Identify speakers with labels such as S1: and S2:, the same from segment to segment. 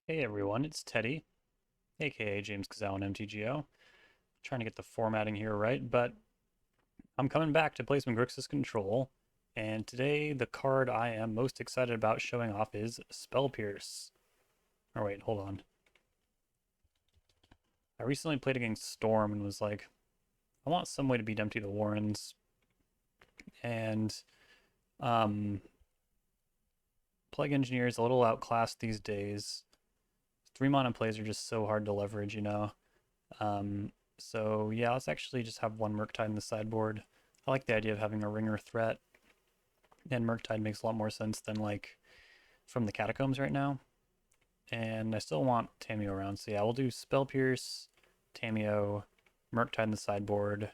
S1: Hey everyone, it's Teddy, aka JamesKisau on MTGO. Trying to get the formatting here right, but I'm coming back to play some Grixis Control, and today the card I am most excited about showing off is Spell Pierce. Or wait, hold on. I recently played against Storm and was like, I want some way to beat Empty the Warrens, and um, Plague Engineer is a little outclassed these days. 3 mana plays are just so hard to leverage, you know? Um, so yeah, let's actually just have one Murktide in the sideboard. I like the idea of having a ringer threat, and Murktide makes a lot more sense than like from the Catacombs right now. And I still want Tamiyo around, so yeah, we'll do Spell Pierce, Tamiyo, Murktide in the sideboard.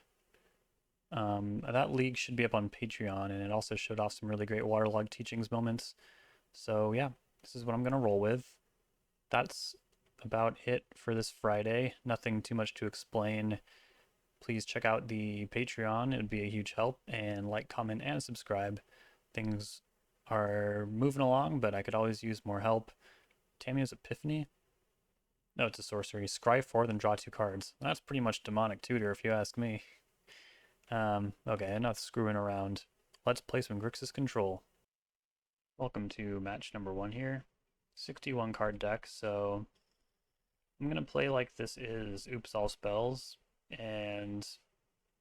S1: That league should be up on Patreon, and it also showed off some really great Waterlog teachings moments. So yeah, this is what I'm gonna roll with. That's about it for this Friday. Nothing too much to explain. Please check out the Patreon. It would be a huge help. And like, comment, and subscribe. Things are moving along, but I could always use more help. Tamiyo's Epiphany? No, it's a sorcery. Scry 4, then draw 2 cards. That's pretty much Demonic Tutor, if you ask me. Okay, enough screwing around. Let's play some Grixis Control. Welcome to match number 1 here. 61 card deck, so I'm going to play like this is Oops All Spells, and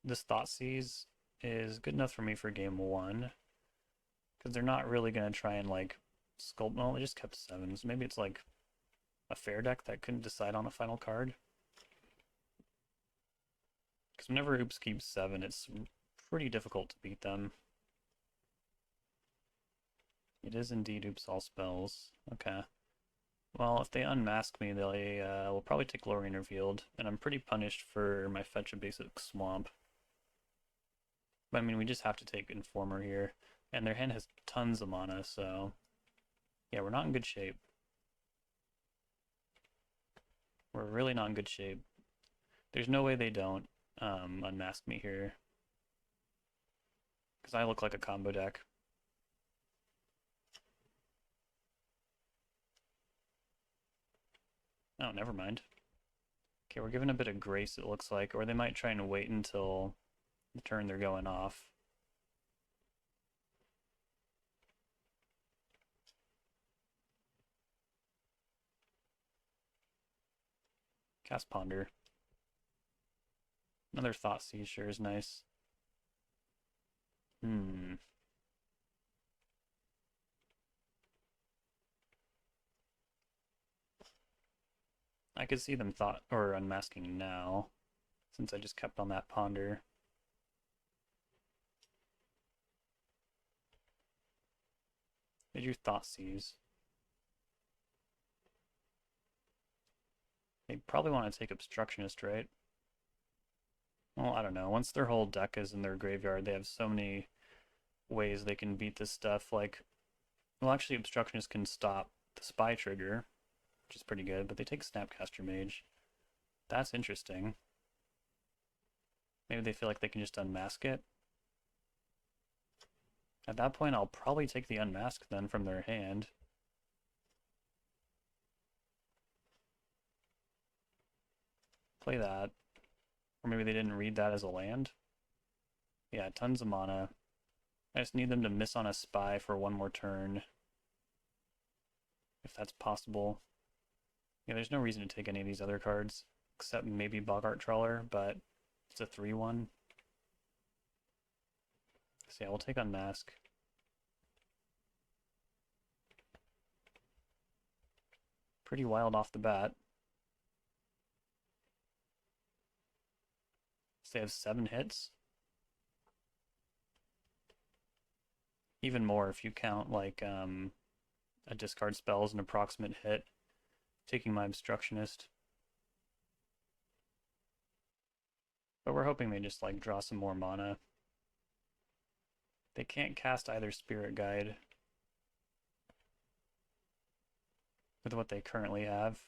S1: this Thoughtseize is good enough for me for game 1, because they're not really going to try and like sculpt. Well, they just kept 7s. Maybe it's like a fair deck that couldn't decide on a final card. Because whenever Oops keeps 7, it's pretty difficult to beat them. It is indeed Oops All Spells. Okay. Well, if they unmask me, they will probably take Lorien Revealed, and I'm pretty punished for my fetch a basic Swamp. But I mean, we just have to take Informer here, and their hand has tons of mana, so yeah, we're not in good shape. We're really not in good shape. There's no way they don't unmask me here, because I look like a combo deck. Oh, never mind. Okay, we're given a bit of grace, it looks like, or they might try and wait until the turn they're going off. Cast Ponder. Another Thoughtseize sure is nice. Hmm. I could see them thought or unmasking now, since I just kept on that Ponder. They drew Thoughtseize. They probably want to take Obstructionist, right? Well, I don't know. Once their whole deck is in their graveyard, they have so many ways they can beat this stuff. Like, well, actually, Obstructionist can stop the Spy trigger, which is pretty good, but they take Snapcaster Mage. That's interesting. Maybe they feel like they can just unmask it. At that point, I'll probably take the unmask then from their hand. Play that. Or maybe they didn't read that as a land. Yeah, tons of mana. I just need them to miss on a Spy for one more turn, if that's possible. Yeah, there's no reason to take any of these other cards, except maybe Boggart Trawler, but it's a 3-1. So yeah, we'll take Unmask. Pretty wild off the bat. So they have 7 hits. Even more if you count like a discard spell as an approximate hit. Taking my Obstructionist. But we're hoping they just like draw some more mana. They can't cast either Spirit Guide with what they currently have,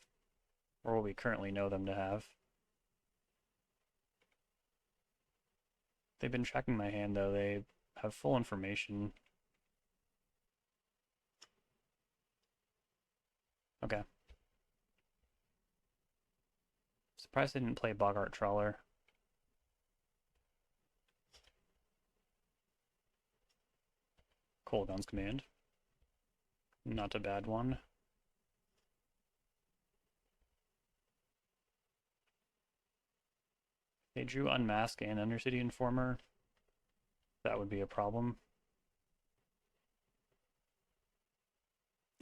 S1: or what we currently know them to have. They've been tracking my hand though, they have full information. Okay. Surprised they didn't play Boggart Trawler. Kolaghan's Command. Not a bad one. They drew Unmask and Undercity Informer. That would be a problem.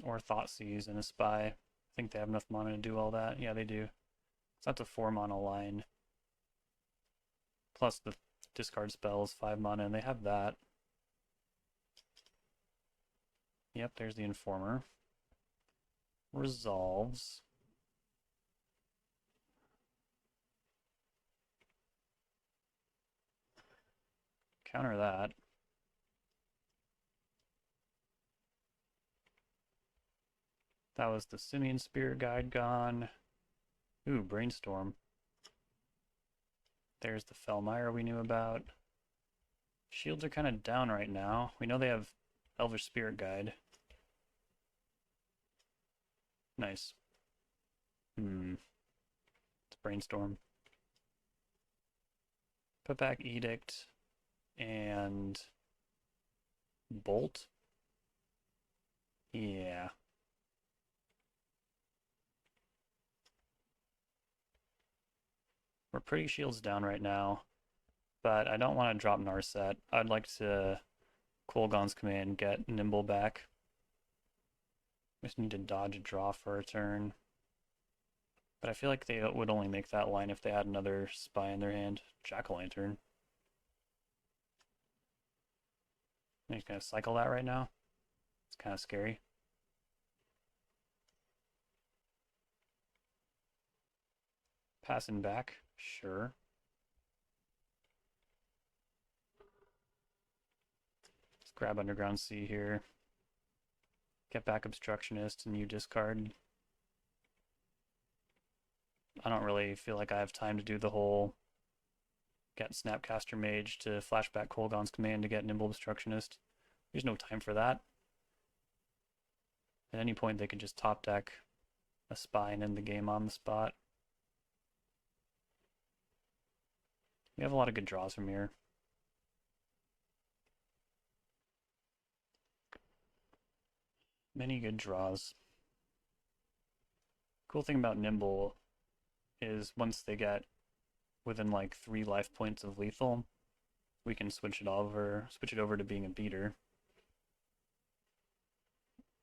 S1: Or Thoughtseize and a Spy. I think they have enough mana to do all that. Yeah, they do. So that's a 4 mana line. Plus the discard spells, 5 mana, and they have that. Yep, there's the Informer. Resolves. Counter that. That was the Simian Spirit Guide gone. Ooh, Brainstorm. There's the Felmire we knew about. Shields are kind of down right now. We know they have Elvish Spirit Guide. Nice. It's Brainstorm. Put back Edict and Bolt. Yeah. We're pretty shields down right now, but I don't want to drop Narset. I'd like to Kolaghan's Command, get Nimble back. We just need to dodge a draw for a turn. But I feel like they would only make that line if they had another Spy in their hand. Jack-o'-lantern. I'm just going to cycle that right now. It's kind of scary. Passing back, sure. Let's grab Underground Sea here. Get back Obstructionist and you discard. I don't really feel like I have time to do the whole get Snapcaster Mage to flashback Kolaghan's Command to get Nimble Obstructionist. There's no time for that. At any point they could just top deck a Spy and end the game on the spot. We have a lot of good draws from here. Many good draws. Cool thing about Nimble is once they get within like 3 life points of lethal, we can switch it over to being a beater.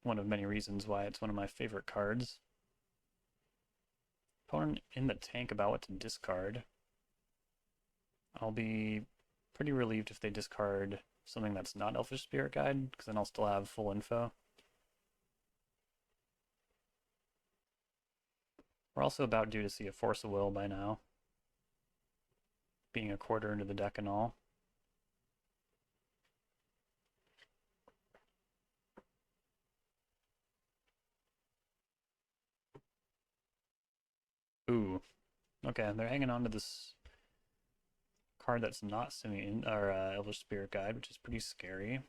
S1: One of many reasons why it's one of my favorite cards. Opponent in the tank about what to discard. I'll be pretty relieved if they discard something that's not Elfish Spirit Guide, because then I'll still have full info. We're also about due to see a Force of Will by now, being a quarter into the deck and all. Ooh, okay, they're hanging on to this card that's not Simian or Elvish Spirit Guide, which is pretty scary.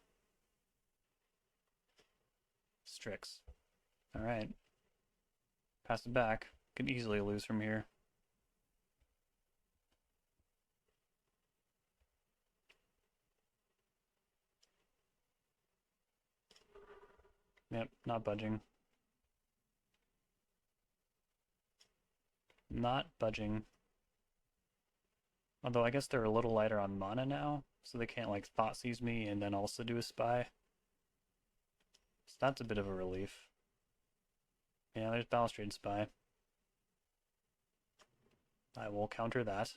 S1: Strix. All right, pass it back. Could easily lose from here. Yep, not budging. Not budging. Although I guess they're a little lighter on mana now, so they can't like Thoughtseize me and then also do a Spy. So that's a bit of a relief. Yeah, there's Balustrade Spy. I will counter that.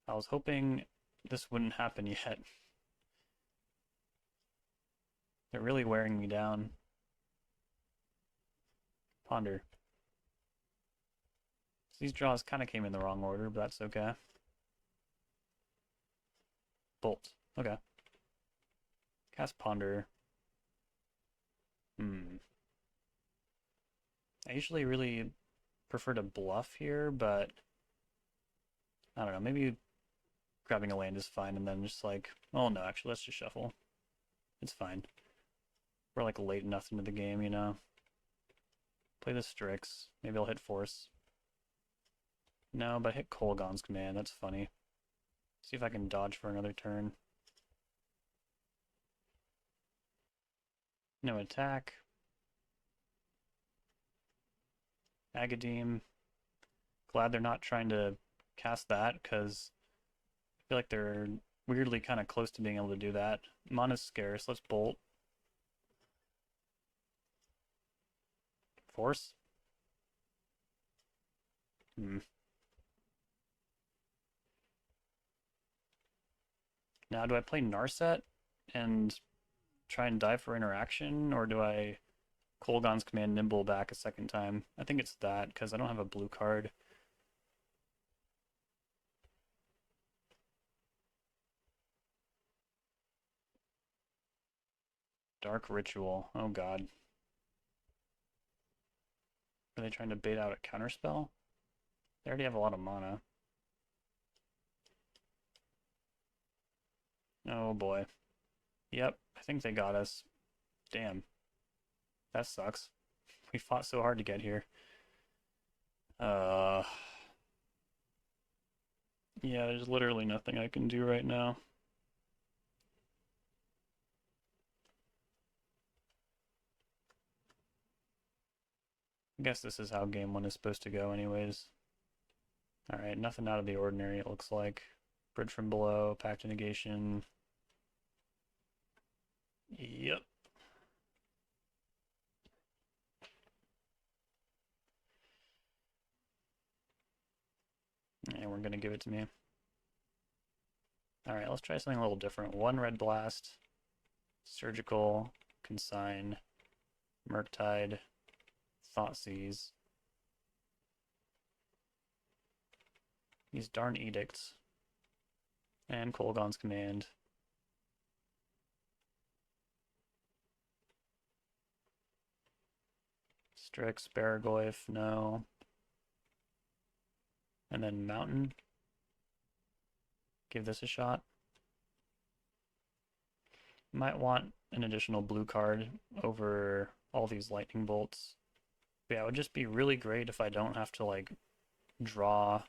S1: I was hoping this wouldn't happen yet. They're really wearing me down. Ponder. So these draws kind of came in the wrong order, but that's okay. Bolt. Okay. Cast Ponder. I usually really prefer to bluff here, but I don't know, maybe grabbing a land is fine and then just like, oh no, actually let's just shuffle. It's fine. We're like late enough into the game, you know. Play the Strix. Maybe I'll hit Force. No, but I hit Kolaghan's command. That's funny. See if I can dodge for another turn. No attack. Agadeem. Glad they're not trying to cast that, because I feel like they're weirdly kind of close to being able to do that. Mana's scarce. Let's bolt. Force? Hmm. Now, do I play Narset and try and dive for interaction, or do I Kolaghan's command Nimble back a second time? I think it's that, because I don't have a blue card. Dark Ritual. Oh god. Are they trying to bait out a counterspell? They already have a lot of mana. Oh boy. Yep, I think they got us. Damn. That sucks. We fought so hard to get here. Uh... Yeah, there's literally nothing I can do right now. I guess this is how game 1 is supposed to go anyways. Alright, nothing out of the ordinary it looks like. Bridge from below, Pact to Negation. Yep. And we're gonna give it to me. Alright, let's try something a little different. 1 Red Blast, Surgical, Consign, Murktide, Thoughtseize. These darn edicts. And Kolaghan's command. Strix, Baraglyph, no. And then Mountain. Give this a shot. Might want an additional blue card over all these lightning bolts. But yeah, it would just be really great if I don't have to like draw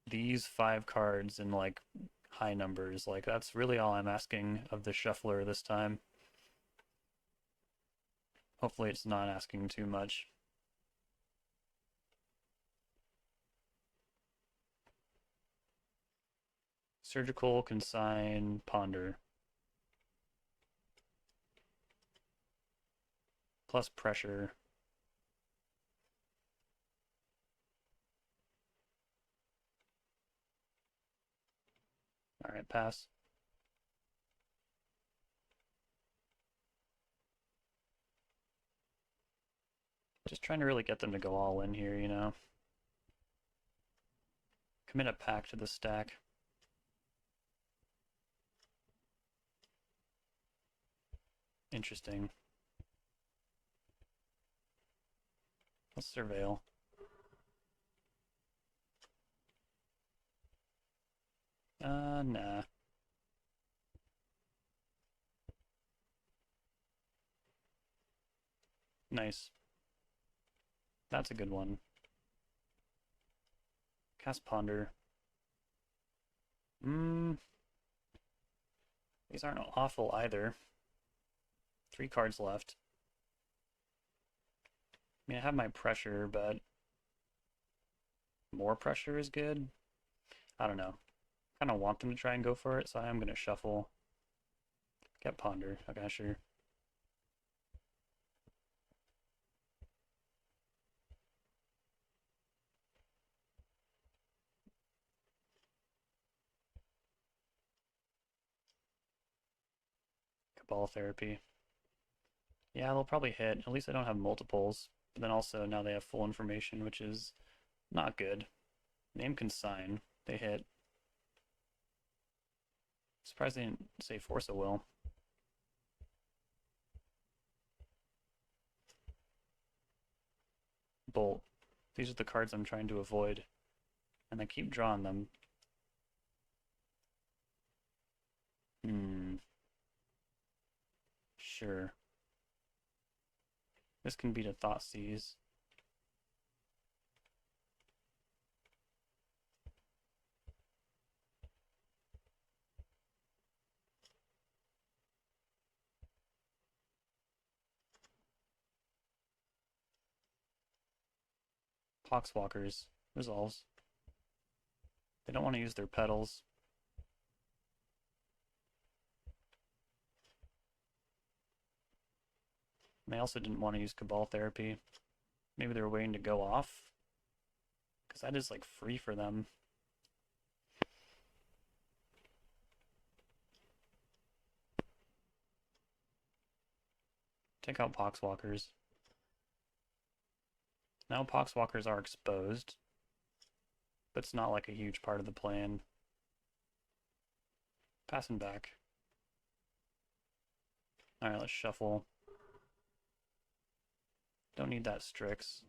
S1: these 5 cards in like high numbers. Like that's really all I'm asking of the shuffler this time. Hopefully it's not asking too much. Surgical, Consign, Ponder. Plus pressure. Alright, pass. Just trying to really get them to go all in here, you know? Commit a pack to the stack. Interesting. Let's surveil. Nah. Nice. That's a good one. Cast Ponder. These aren't awful either. 3 cards left. I mean, I have my pressure, but more pressure is good. I don't know. Kind of want them to try and go for it, so I am going to shuffle. Get Ponder. Okay, sure. Cabal Therapy. Yeah, they'll probably hit. At least I don't have multiples. But then also now they have full information, which is not good. Name Consign. They hit. Surprised they didn't say Force a Will. Bolt. These are the cards I'm trying to avoid. And I keep drawing them. Sure. This can beat a Thoughtseize. Poxwalkers. Resolves. They don't want to use their petals. And they also didn't want to use Cabal Therapy. Maybe they were waiting to go off. Because that is like free for them. Take out Poxwalkers. Now Poxwalkers are exposed. But it's not like a huge part of the plan. Passing back. Alright, let's shuffle. Don't need that Strix.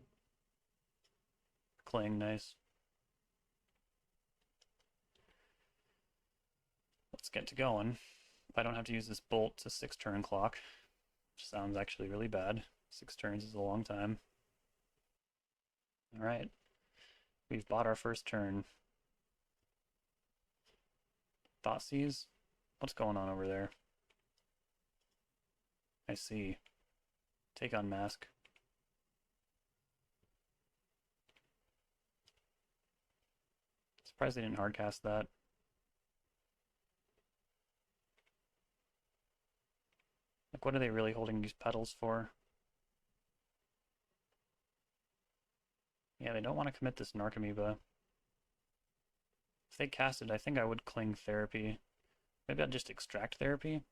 S1: Cling, nice. Let's get to going. If I don't have to use this bolt to 6 turn clock, which sounds actually really bad. 6 turns is a long time. Alright. We've bought our first turn. Thoughtseize? What's going on over there? I see. Take on Mask. Surprised they didn't hardcast that. Like, what are they really holding these petals for? Yeah, they don't want to commit this Narcomoeba. If they cast it, I think I would cling Therapy. Maybe I'd just extract Therapy.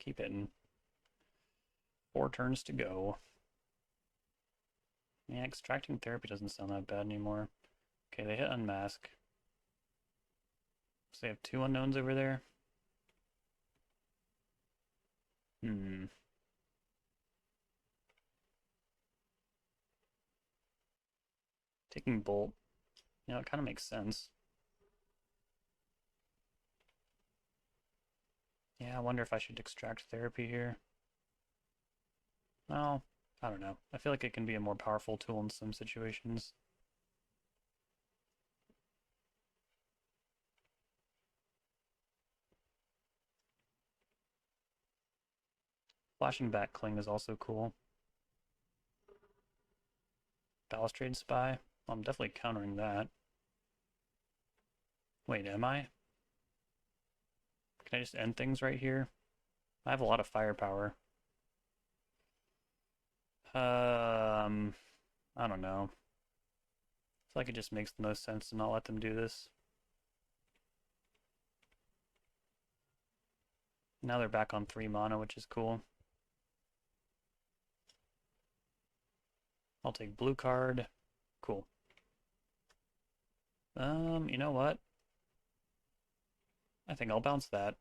S1: Keep hitting. 4 turns to go. Yeah, extracting Therapy doesn't sound that bad anymore. Okay, they hit Unmask. So they have 2 unknowns over there. Taking Bolt. You know, it kind of makes sense. Yeah, I wonder if I should extract Therapy here. Well, I don't know. I feel like it can be a more powerful tool in some situations. Flashing back Cling is also cool. Balustrade Spy? Well, I'm definitely countering that. Wait, am I? Can I just end things right here? I have a lot of firepower. I don't know. I feel like it just makes the most sense to not let them do this. Now they're back on 3 mana, which is cool. I'll take blue card. Cool. You know what? I think I'll bounce that.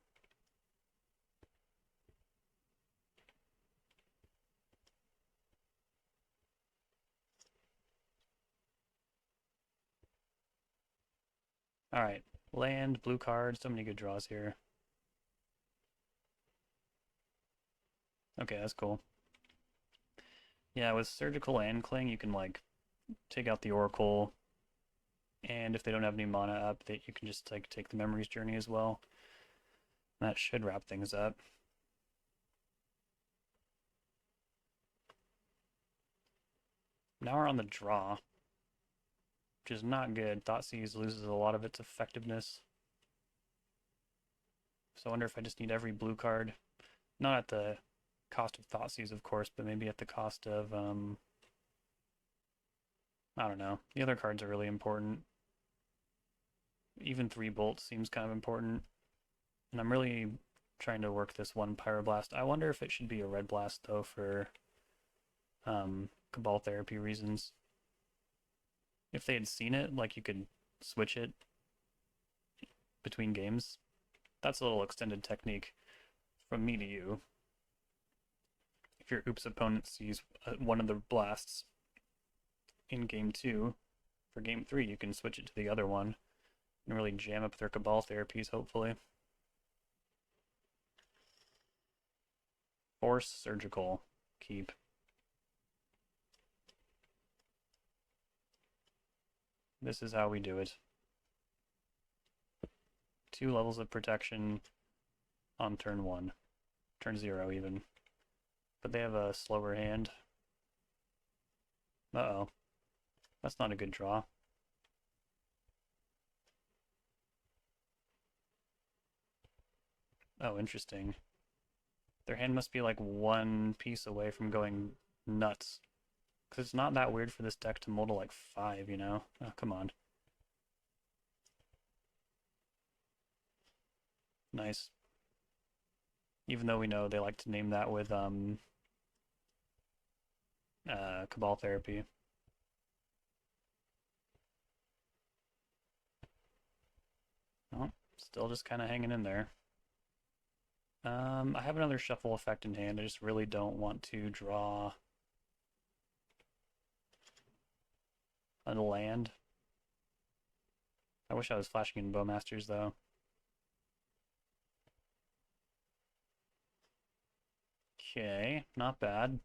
S1: Alright. Land, blue card, so many good draws here. Okay, that's cool. Yeah, with Surgical and Cling, you can, like, take out the Oracle, and if they don't have any mana up, you can just, like, take the Memory's Journey as well. That should wrap things up. Now we're on the draw, which is not good. Thoughtseize loses a lot of its effectiveness. So I wonder if I just need every blue card. Not at the cost of Thoughtseize, of course, but maybe at the cost of, I don't know. The other cards are really important. Even 3 bolts seems kind of important. And I'm really trying to work this 1 Pyroblast. I wonder if it should be a red blast, though, for Cabal Therapy reasons. If they had seen it, like you could switch it between games. That's a little extended technique from me to you. If your Oops opponent sees one of the blasts in game 2, for game 3 you can switch it to the other one and really jam up their Cabal Therapies, hopefully. Force Surgical. Keep. This is how we do it. 2 levels of protection on turn 1. Turn 0 even. But they have a slower hand. Uh-oh. That's not a good draw. Oh, interesting. Their hand must be like one piece away from going nuts. Because it's not that weird for this deck to mull to like 5, you know? Oh, come on. Nice. Even though we know they like to name that with Cabal Therapy. Oh, still just kind of hanging in there. I have another shuffle effect in hand. I just really don't want to draw a land. I wish I was flashing in Bowmasters though. Okay, not bad.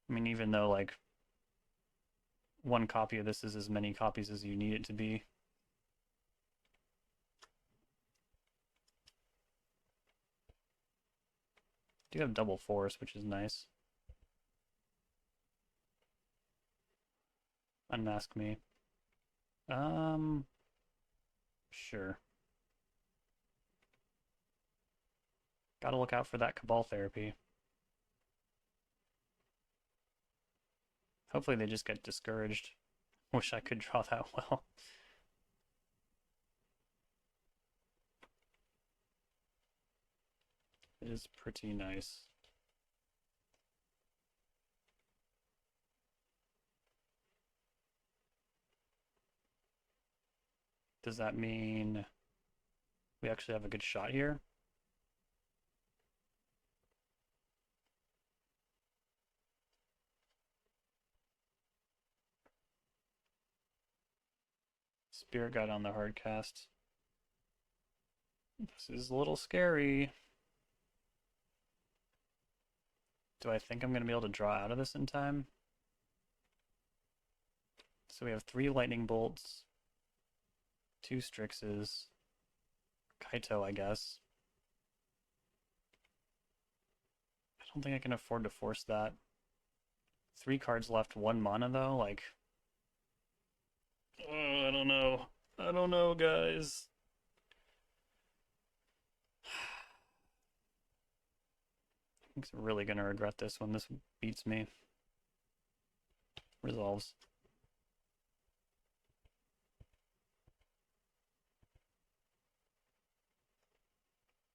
S1: I mean, even though like one copy of this is as many copies as you need it to be. Do have double force, which is nice. Unmask me. Sure. Gotta look out for that Cabal Therapy. Hopefully they just get discouraged. Wish I could draw that well. It is pretty nice. Does that mean we actually have a good shot here? Spirit Guide on the hard cast. This is a little scary. Do I think I'm going to be able to draw out of this in time? So we have 3 lightning bolts, 2 Strixes, Kaito, I guess. I don't think I can afford to force that. 3 cards left, 1 mana though, like... Oh, I don't know. I don't know, guys. I'm really gonna regret this when this beats me. Resolves.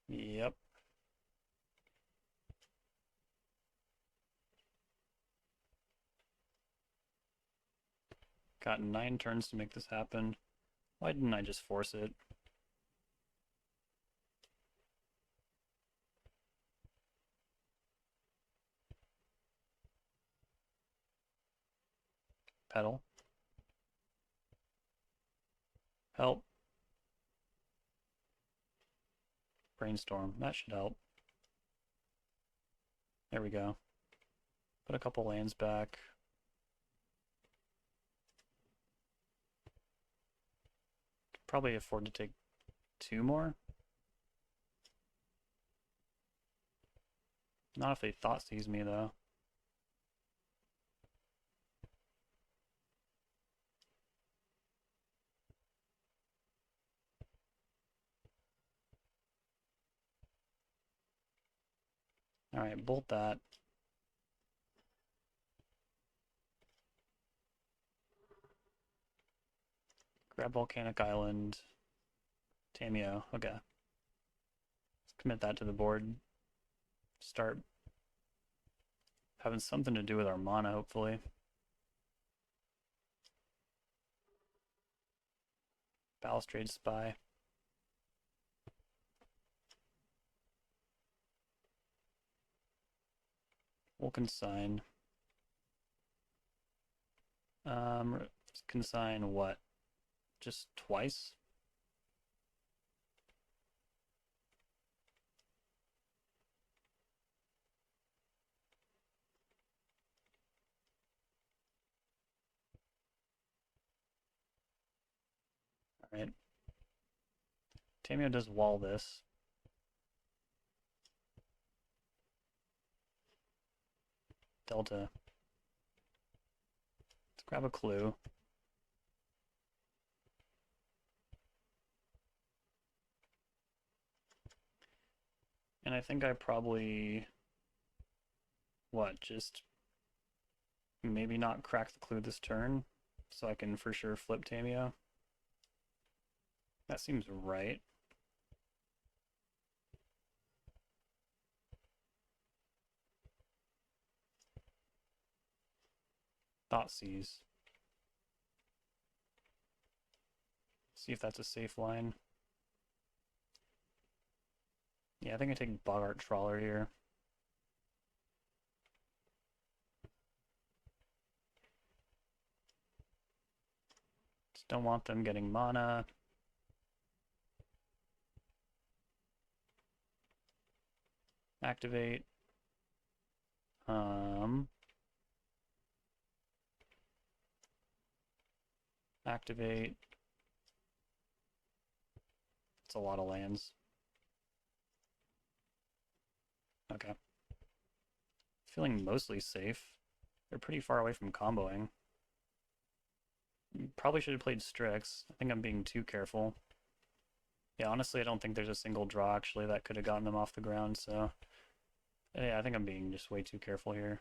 S1: Yep. Got 9 turns to make this happen. Why didn't I just force it? Pedal. Help. Brainstorm. That should help. There we go. Put a couple lands back. Could probably afford to take 2 more. Not if they thought seize me though. Alright, bolt that. Grab Volcanic Island. Tameo. Okay. Let's commit that to the board. Start having something to do with our mana, hopefully. Balustrade Spy. We'll consign. Consign what? Just twice? Alright. Tameo does wall this. Delta. Let's grab a clue. And I think I probably, just maybe not crack the clue this turn, so I can for sure flip Tamio. That seems right. Thoughtseize. See if that's a safe line. Yeah, I think I take Bogart Trawler here. Just don't want them getting mana. Activate. Activate. It's a lot of lands. Okay. Feeling mostly safe. They're pretty far away from comboing. Probably should have played Strix. I think I'm being too careful. Yeah, honestly, I don't think there's a single draw actually that could have gotten them off the ground, so yeah, I think I'm being just way too careful here.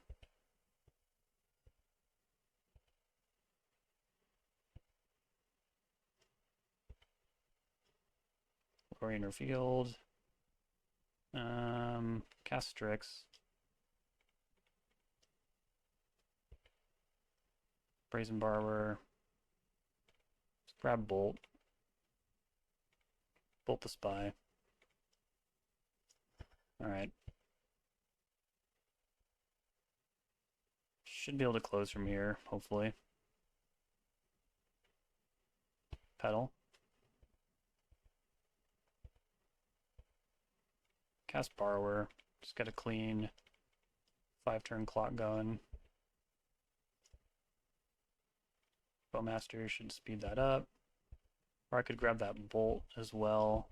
S1: Lowering inner field. Cast Strix. Brazen Barber. Let's grab Bolt. Bolt the Spy. Alright. Should be able to close from here, hopefully. Pedal. Cast Borrower. Just got a clean 5-turn clock going. Bowmaster should speed that up. Or I could grab that Bolt as well.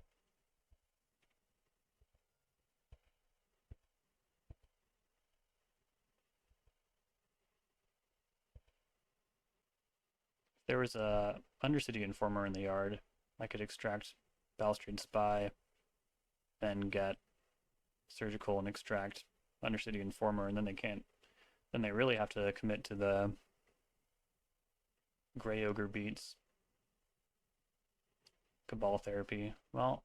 S1: If there was a Undercity Informer in the yard, I could extract Balustrade Spy, then get Surgical and extract Undercity Informer, and then they can't. Then they really have to commit to the Grey Ogre beats. Cabal Therapy. Well,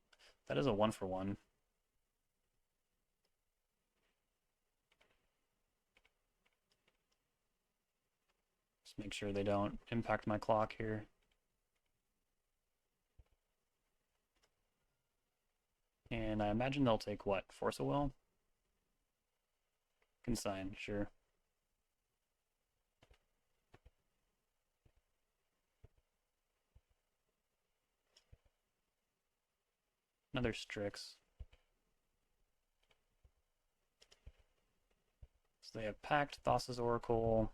S1: that is a 1-for-1. Just make sure they don't impact my clock here. And I imagine they'll take what? Force of Will? Consign, sure. Another Strix. So they have Pact, Thassa's Oracle.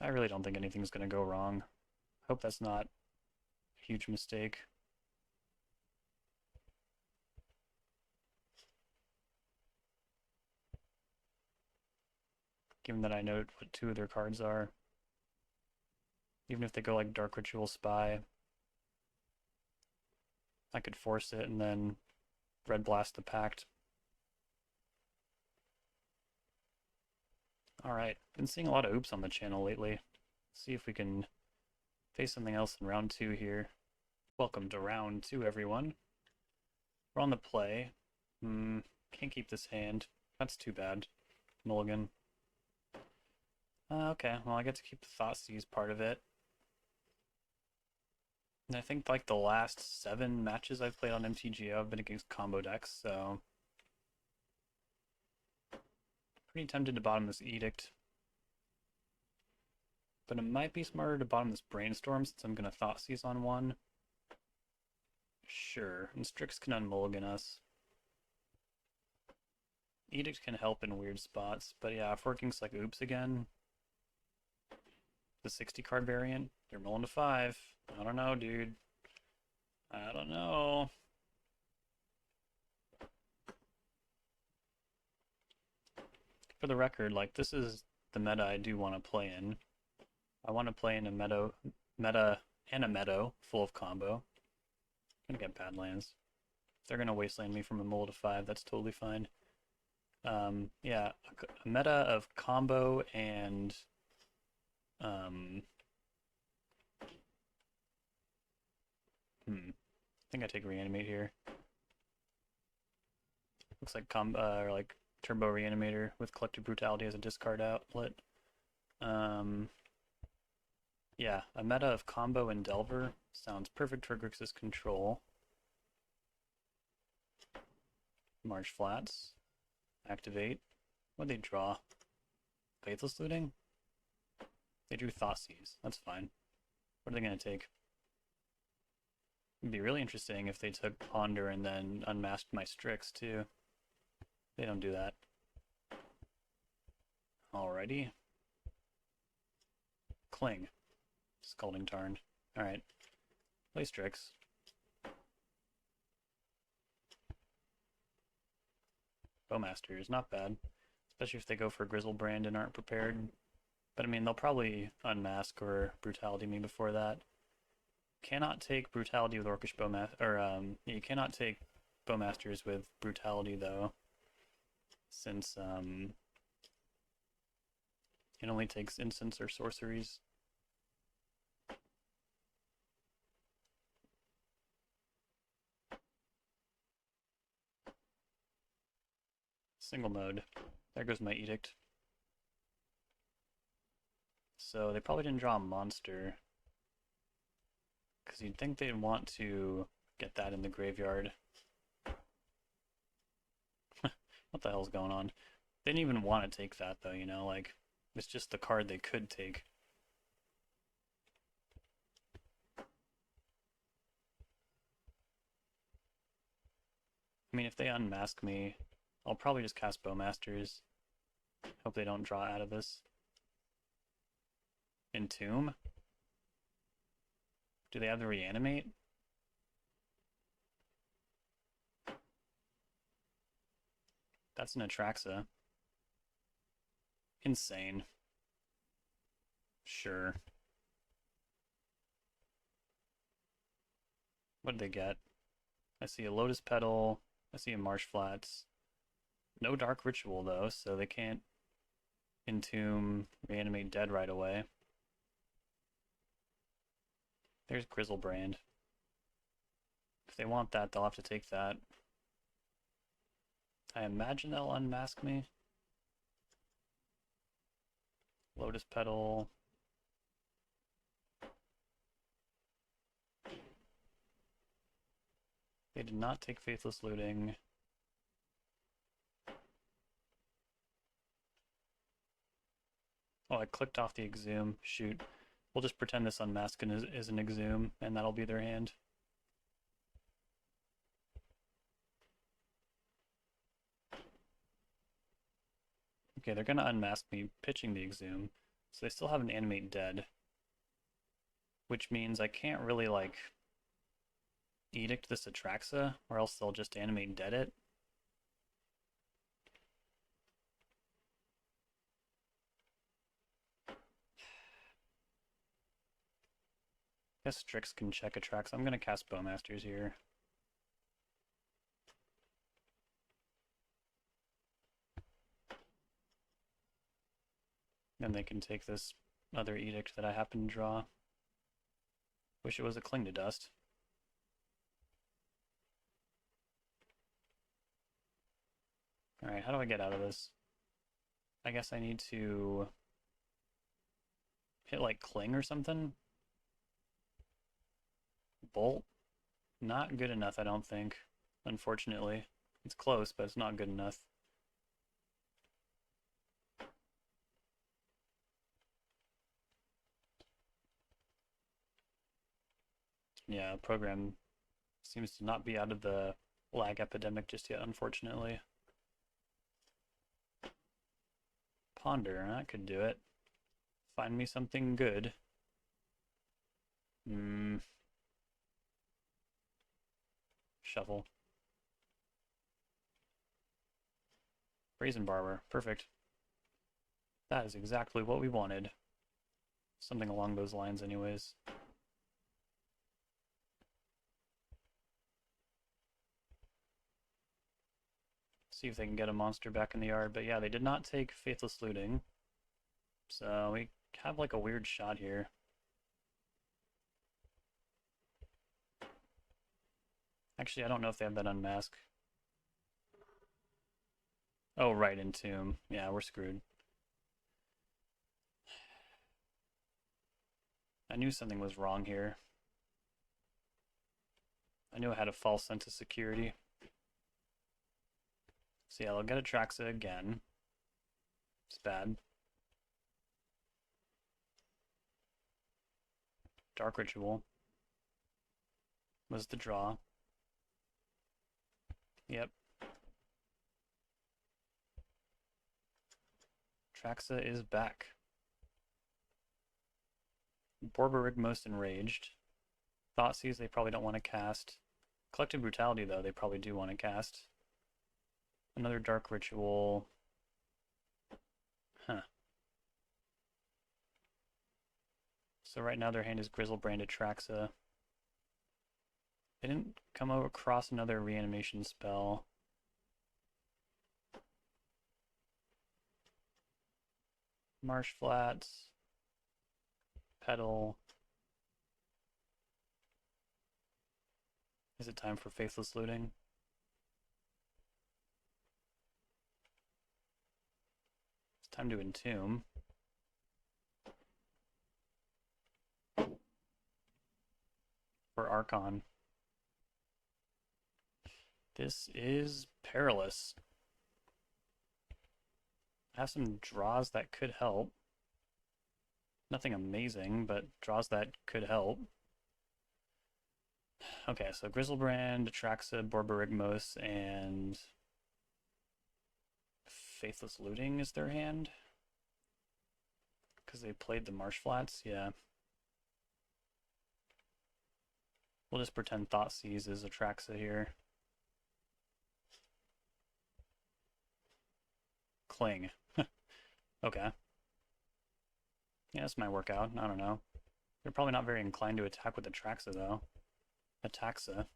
S1: I really don't think anything's going to go wrong. Hope that's not a huge mistake. Given that I know what 2 of their cards are. Even if they go like Dark Ritual Spy, I could force it and then Red Blast the Pact. Alright, been seeing a lot of oops on the channel lately. Let's see if we can face something else in round 2 here. Welcome to round 2, everyone. We're on the play. Can't keep this hand. That's too bad. Mulligan. Okay, well I get to keep the Thoughtseize part of it. And I think like the last 7 matches I've played on MTGO have been against combo decks, so pretty tempted to bottom this Edict. But it might be smarter to bottom this Brainstorm since I'm going to Thoughtseize on one. Sure, and Strix can unmulligan us. Edict can help in weird spots, but yeah, if working's like oops again, the 60 card variant, you're mulling to 5. I don't know, dude. I don't know. for the record, like, this is the meta I do want to play in. I want to play in a meta and a meadow full of combo. I'm gonna get bad lands. If they're gonna wasteland me from a mole to 5, that's totally fine. Yeah, a meta of combo and I think I take reanimate here. Looks like like turbo reanimator with collective brutality as a discard outlet. Yeah, a meta of combo and Delver sounds perfect for Grixis control. March Flats. Activate. What'd they draw? Faithless Looting? They drew Thoughtseize. That's fine. What are they going to take? It'd be really interesting if they took Ponder and then unmasked my Strix too. They don't do that. Alrighty. Cling. Scalding Tarn. Alright. Play Strix. Bowmaster is not bad. Especially if they go for Grizzlebrand and aren't prepared. But I mean, they'll probably unmask or brutality me before that. Cannot take brutality with Orcish Bowmaster, or you cannot take Bowmasters with brutality though, since it only takes instants or sorceries. Single mode. There goes my edict. So they probably didn't draw a monster, because you'd think they'd want to get that in the graveyard. What the hell's going on? They didn't even want to take that though, you know, like, it's just the card they could take. I mean, if they unmask me, I'll probably just cast Bowmasters. Hope they don't draw out of this. Entomb? Do they have the reanimate? That's an Atraxa. Insane. Sure. What did they get? I see a Lotus Petal. I see a Marsh Flats. No Dark Ritual though, so they can't Entomb, reanimate dead right away. There's Grizzlebrand. If they want that, they'll have to take that. I imagine they'll unmask me. Lotus Petal. They did not take Faithless Looting. Oh, I clicked off the Exhume. Shoot. We'll just pretend this unmasking is an Exhume, and that'll be their hand. Okay, they're gonna unmask me pitching the Exhume, so they still have an animate dead. Which means I can't really, like, edict this Atraxa, or else they'll just animate dead it. I guess Strix can check Atraxa. I'm gonna cast Bowmasters here. Then they can take this other edict that I happen to draw. Wish it was a Cling to Dust. Alright, how do I get out of this? I guess I need to hit like Cling or something? Bolt? Not good enough, I don't think. Unfortunately. It's close, but it's not good enough. Yeah, program seems to not be out of the lag epidemic just yet, unfortunately. Ponder, that could do it. Find me something good. Shuffle. Brazen Barber, perfect. That is exactly what we wanted. Something along those lines anyways. See if they can get a monster back in the yard. But yeah, they did not take Faithless Looting. So we have like a weird shot here. Actually, I don't know if they have that unmask. Oh, right, Entomb. Yeah, we're screwed. I knew something was wrong here. I knew I had a false sense of security. So yeah, they'll get Atraxa again. It's bad. Dark Ritual was the draw. Yep. Atraxa is back. Borborygg most enraged. Thoughtseize they probably don't want to cast. Collective Brutality though they probably do want to cast. Another Dark Ritual. Huh. So right now their hand is Grizzlebrand Atraxa. They didn't come across another reanimation spell. Marsh Flats. Petal. Is it time for Faithless Looting? It's time to Entomb. For Archon. This is perilous. I have some draws that could help. Nothing amazing, but draws that could help. Okay, so Grizzlebrand, Atraxa, Borborygmos, and Faithless Looting is their hand? Because they played the Marsh Flats, yeah. We'll just pretend Thoughtseize is Atraxa here. Cling. Okay. Yeah, this might work out. I don't know. They're probably not very inclined to attack with Atraxa, though. Ataxa.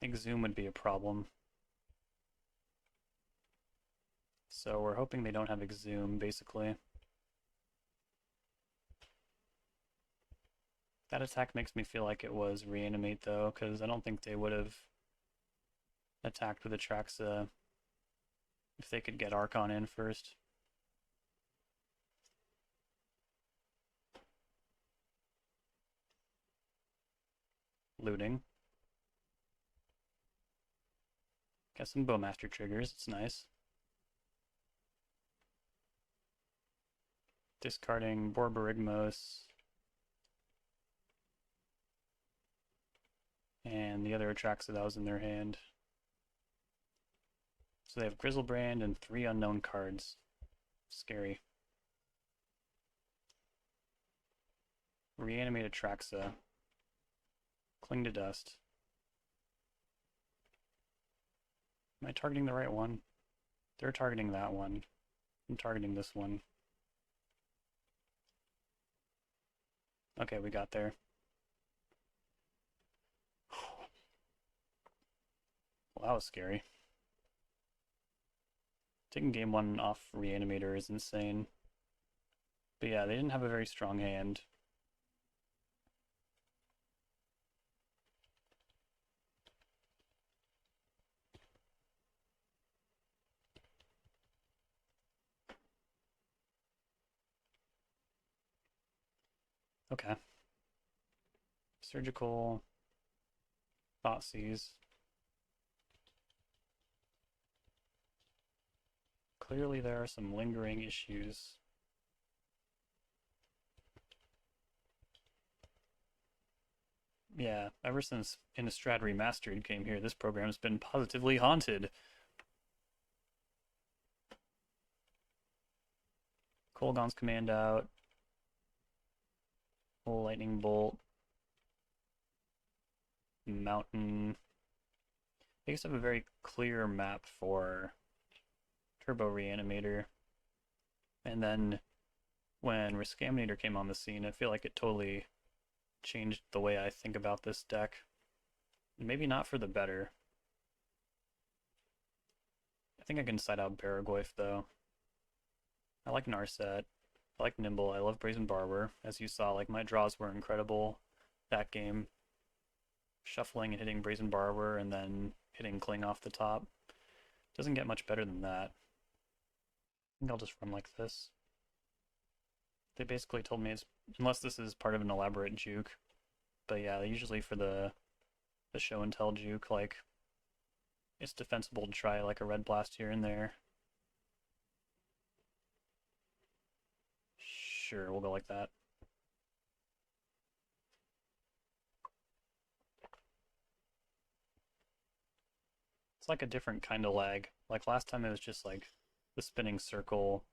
S1: Exhume would be a problem. So we're hoping they don't have Exhume, basically. That attack makes me feel like it was Reanimate, though, because I don't think they would have attacked with Atraxa if they could get Archon in first. Looting. Got some Bowmaster triggers, it's nice. Discarding Borborygmos. And the other Atraxa that was in their hand. So they have Grizzlebrand and 3 unknown cards. Scary. Reanimate Atraxa. Cling to Dust. Am I targeting the right one? They're targeting that one. I'm targeting this one. Okay, we got there. Well, that was scary. Taking game 1 off Reanimator is insane. But yeah, they didn't have a very strong hand. Okay. Surgical. Thoughtseize. Clearly there are some lingering issues. Yeah, ever since Innistrad Remastered came here, this program's been positively haunted. Kolaghan's command out. Lightning Bolt. mountain. They used to have a very clear map for Turbo Reanimator. And then when Riskaminator came on the scene, I feel like it totally changed the way I think about this deck. Maybe not for the better. I think I can side out Baragoyf though. I like Narset. I like Nimble. I love Brazen Barber. As you saw, like my draws were incredible that game. Shuffling and hitting Brazen Barber and then hitting Cling off the top. Doesn't get much better than that. I think I'll just run like this. They basically told me it's, unless this is part of an elaborate juke, but yeah, usually for the show and tell juke, like it's defensible to try like a red blast here and there. Sure, we'll go like that. It's like a different kind of lag. Like last time it was just like the spinning circle.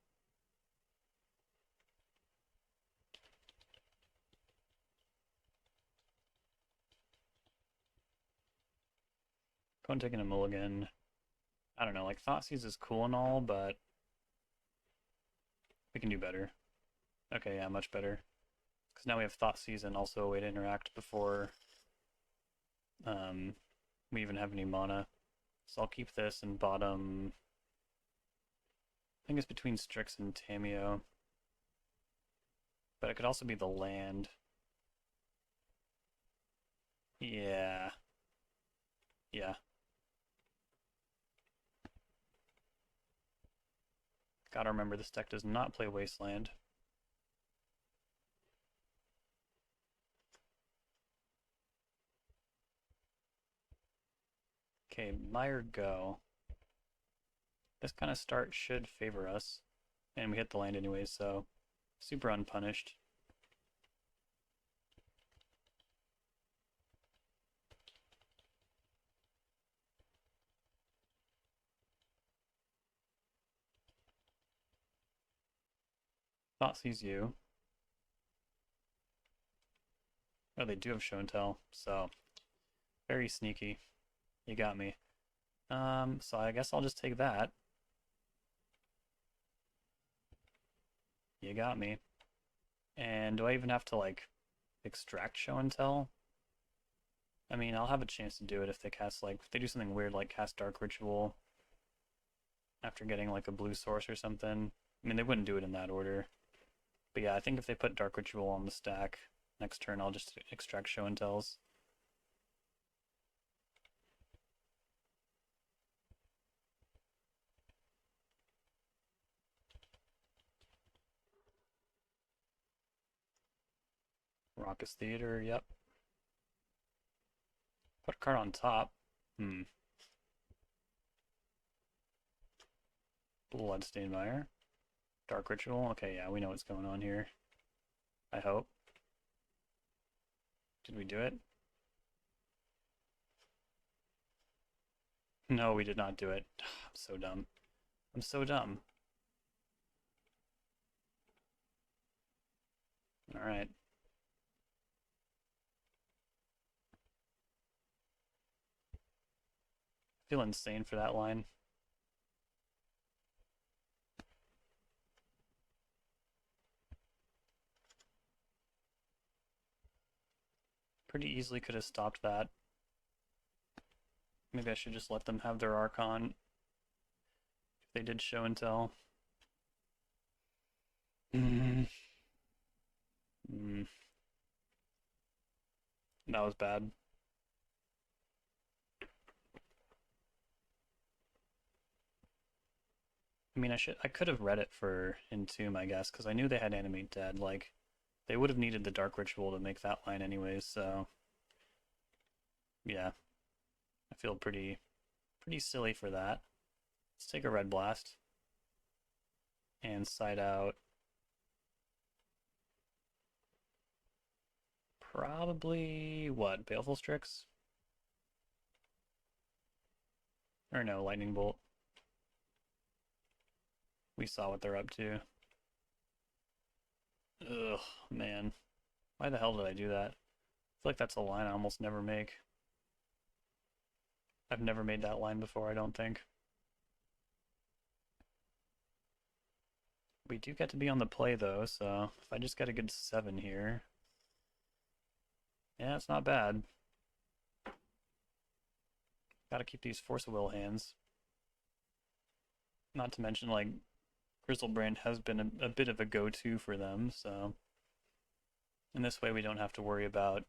S1: Going taking a mulligan. I don't know, like Thoughtseize is cool and all, but we can do better. Okay, yeah, much better. Because now we have Thoughtseize and also a way to interact before we even have any mana. So I'll keep this and bottom. I think it's between Strix and Tameo. But it could also be the land. Yeah. Yeah. Gotta remember this deck does not play Wasteland. Okay, Mire go. This kind of start should favor us. And we hit the land anyways, so super unpunished. Thoughtseize you. Oh, they do have show and tell, so very sneaky. You got me. So I guess I'll just take that. You got me. And do I even have to like extract show and tell? I mean, I'll have a chance to do it if they cast like, if they do something weird like cast Dark Ritual after getting like a blue source or something. I mean, they wouldn't do it in that order. But yeah, I think if they put Dark Ritual on the stack next turn, I'll just extract show and tells. Raucous Theater, yep. Put a card on top. Bloodstained Mire. Dark Ritual. Okay, yeah, we know what's going on here. I hope. Did we do it? No, we did not do it. I'm so dumb. I'm so dumb. Alright. I feel insane for that line. Pretty easily could have stopped that. Maybe I should just let them have their Archon. If they did show and tell. That was bad. I mean, I could have read it for Entomb, I guess, because I knew they had Animate Dead. Like, they would have needed the Dark Ritual to make that line anyways, so yeah. I feel pretty silly for that. Let's take a Red Blast and side out probably what? Baleful Strix? Or no, Lightning Bolt. We saw what they're up to. Ugh, man. Why the hell did I do that? I feel like that's a line I almost never make. I've never made that line before, I don't think. We do get to be on the play though, so if I just get a good 7 here, yeah, it's not bad. Gotta keep these Force of Will hands. Not to mention, like, Griselbrand has been a bit of a go-to for them, so in this way we don't have to worry about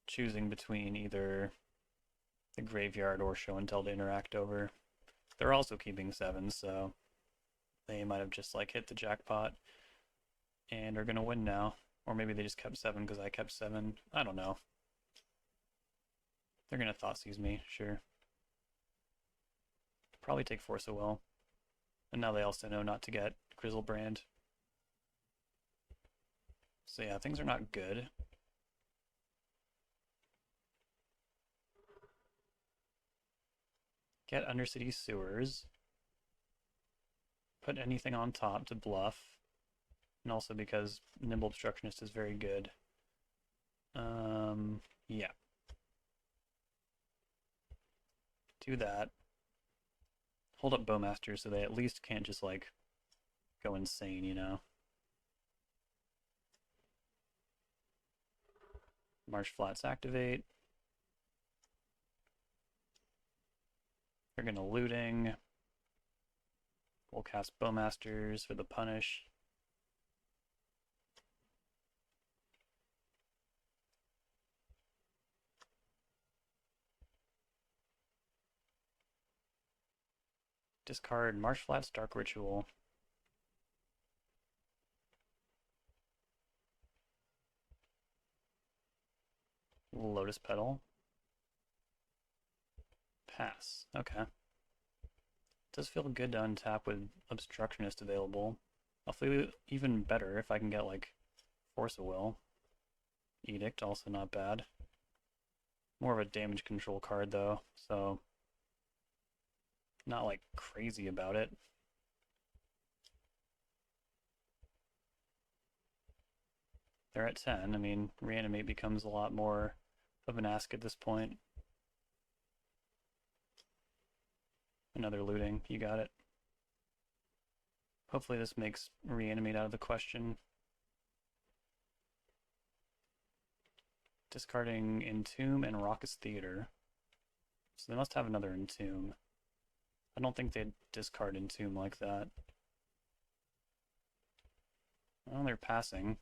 S1: choosing between either the graveyard or show and tell to interact over. They're also keeping 7, so they might have just like hit the jackpot and are gonna win now. Or maybe they just kept 7 because I kept 7. I don't know. They're gonna Thoughtseize me, sure. Probably take Force of Will. And now they also know not to get Griselbrand. So yeah, things are not good. Get Undercity Sewers. Put anything on top to bluff. And also because Nimble Obstructionist is very good. Yeah. Do that. Hold up Bowmaster so they at least can't just, like, go insane, you know? Marsh Flats activate. They're gonna Looting. We'll cast Bowmasters for the punish. Discard Marsh Flats Dark Ritual. Lotus Petal. Pass. Okay. Does feel good to untap with Obstructionist available. I'll feel even better if I can get, like, Force of Will. Edict, also not bad. More of a damage control card, though, so not, like, crazy about it. They're at 10. I mean, Reanimate becomes a lot more of an ask at this point. Another Looting, you got it. Hopefully this makes Reanimate out of the question. Discarding Entomb and Raucous Theater. So they must have another Entomb. I don't think they'd discard Entomb like that. Well, they're passing.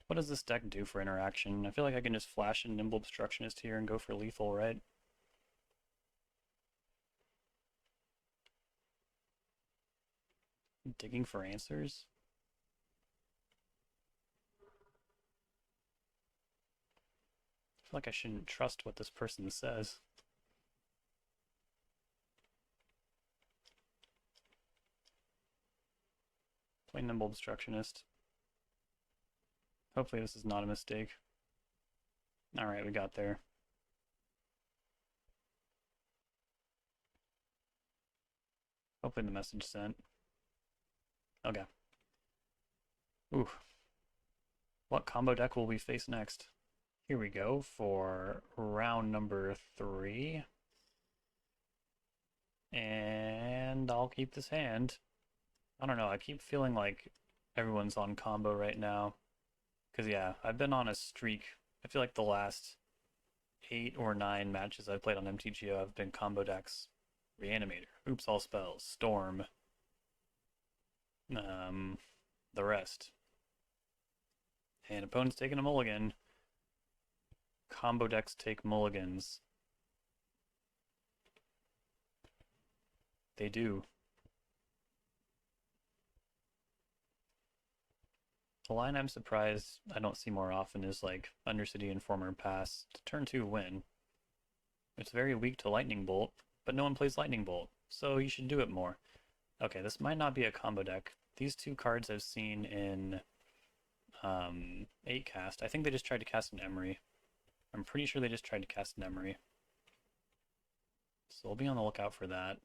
S1: What does this deck do for interaction? I feel like I can just flash a Nimble Obstructionist here and go for lethal, right? Digging for answers? I feel like I shouldn't trust what this person says. Play Nimble Obstructionist. Hopefully this is not a mistake. Alright, we got there. Hopefully the message sent. Okay. Ooh. What combo deck will we face next? Here we go for round number 3. And I'll keep this hand. I don't know, I keep feeling like everyone's on combo right now. Because, yeah, I've been on a streak. I feel like the last 8 or 9 matches I've played on MTGO have been combo decks. Reanimator, Oops All Spells, Storm, the rest. And opponents taking a mulligan. Combo decks take mulligans. They do. The line I'm surprised I don't see more often is like Undercity Informer pass to turn 2 win. It's very weak to Lightning Bolt, but no one plays Lightning Bolt, so you should do it more. Okay, this might not be a combo deck. These 2 cards I've seen in 8 cast. I think they just tried to cast an Emery. I'm pretty sure they just tried to cast an Emery. So I'll be on the lookout for that.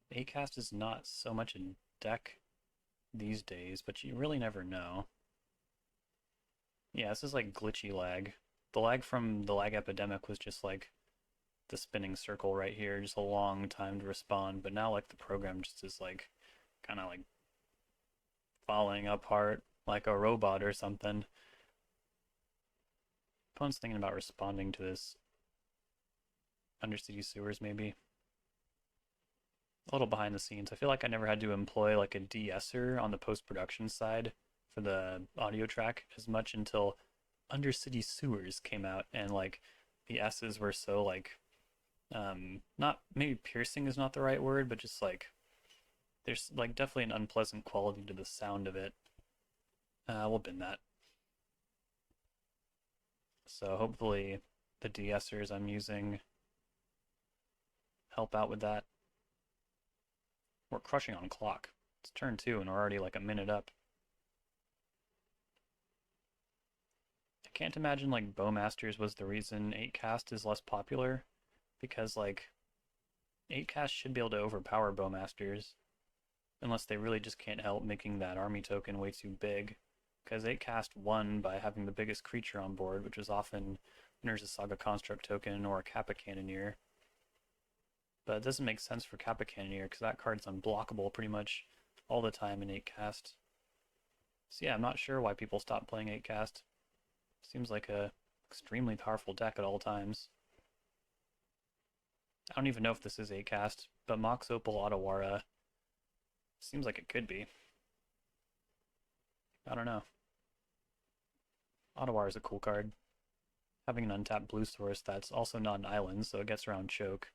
S1: 8 cast is not so much a deck these days, but you really never know. Yeah, this is like glitchy lag. The lag from the lag epidemic was just like the spinning circle right here, just a long time to respond, but now like the program just is like kind of like falling apart like a robot or something. Opponent's thinking about responding to this undercity sewers maybe. A little behind the scenes. I feel like I never had to employ like a de-esser on the post-production side for the audio track as much until Undercity Sewers came out, and like the S's were so like not, maybe piercing is not the right word, but just like there's like definitely an unpleasant quality to the sound of it. We'll bin that. So hopefully the de-essers I'm using help out with that. We're crushing on clock. It's turn 2 and we're already like a minute up. I can't imagine like Bowmasters was the reason 8-cast is less popular, because like 8-cast should be able to overpower Bowmasters unless they really just can't help making that army token way too big, because 8-cast won by having the biggest creature on board, which was often Nurse's Saga Construct token or a Kappa Cannoneer. But it doesn't make sense for Kappa Cannoneer because that card's unblockable pretty much all the time in 8-cast. So yeah, I'm not sure why people stop playing 8-cast. Seems like a extremely powerful deck at all times. I don't even know if this is 8-cast, but Mox Opal Otawara seems like it could be. I don't know. Otawara is a cool card. Having an untapped blue source that's also not an island, so it gets around choke.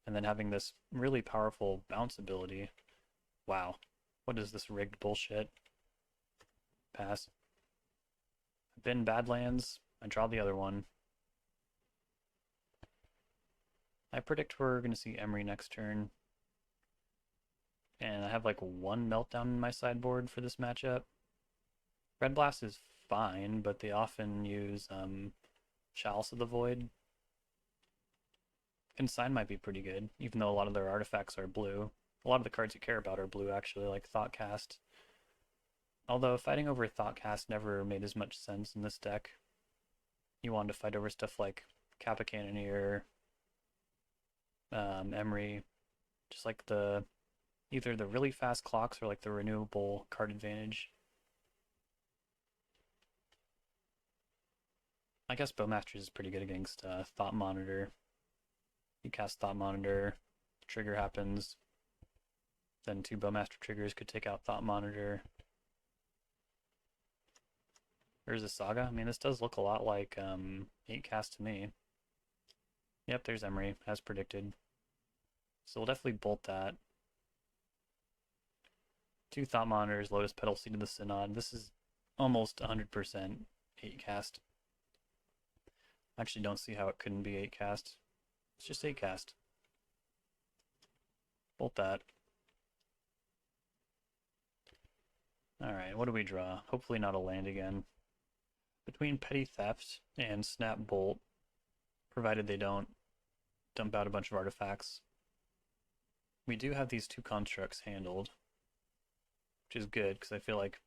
S1: And then having this really powerful bounce ability. Wow. What is this rigged bullshit? Pass. Bin Badlands. I draw the other one. I predict we're going to see Emery next turn. And I have like one Meltdown in my sideboard for this matchup. Red Blast is fine, but they often use Chalice of the Void. Consign might be pretty good, even though a lot of their artifacts are blue. A lot of the cards you care about are blue, actually, like Thoughtcast. Although fighting over Thoughtcast never made as much sense in this deck. You wanted to fight over stuff like Kappa Cannoneer, Emery, just like either the really fast clocks or like the renewable card advantage. I guess Bowmasters is pretty good against Thought Monitor. You cast Thought Monitor, trigger happens, then 2 Bowmaster triggers could take out Thought Monitor. There's a Saga. I mean, this does look a lot like 8-cast to me. Yep, there's Emery, as predicted. So we'll definitely bolt that. 2 Thought Monitors, Lotus Petal, Seed of the Synod. This is almost 100% 8-cast. I actually don't see how it couldn't be 8-cast. It's just 8-cast. Bolt that. Alright, what do we draw? Hopefully not a land again. Between Petty Theft and Snap Bolt, provided they don't dump out a bunch of artifacts, we do have these 2 constructs handled, which is good, because I feel like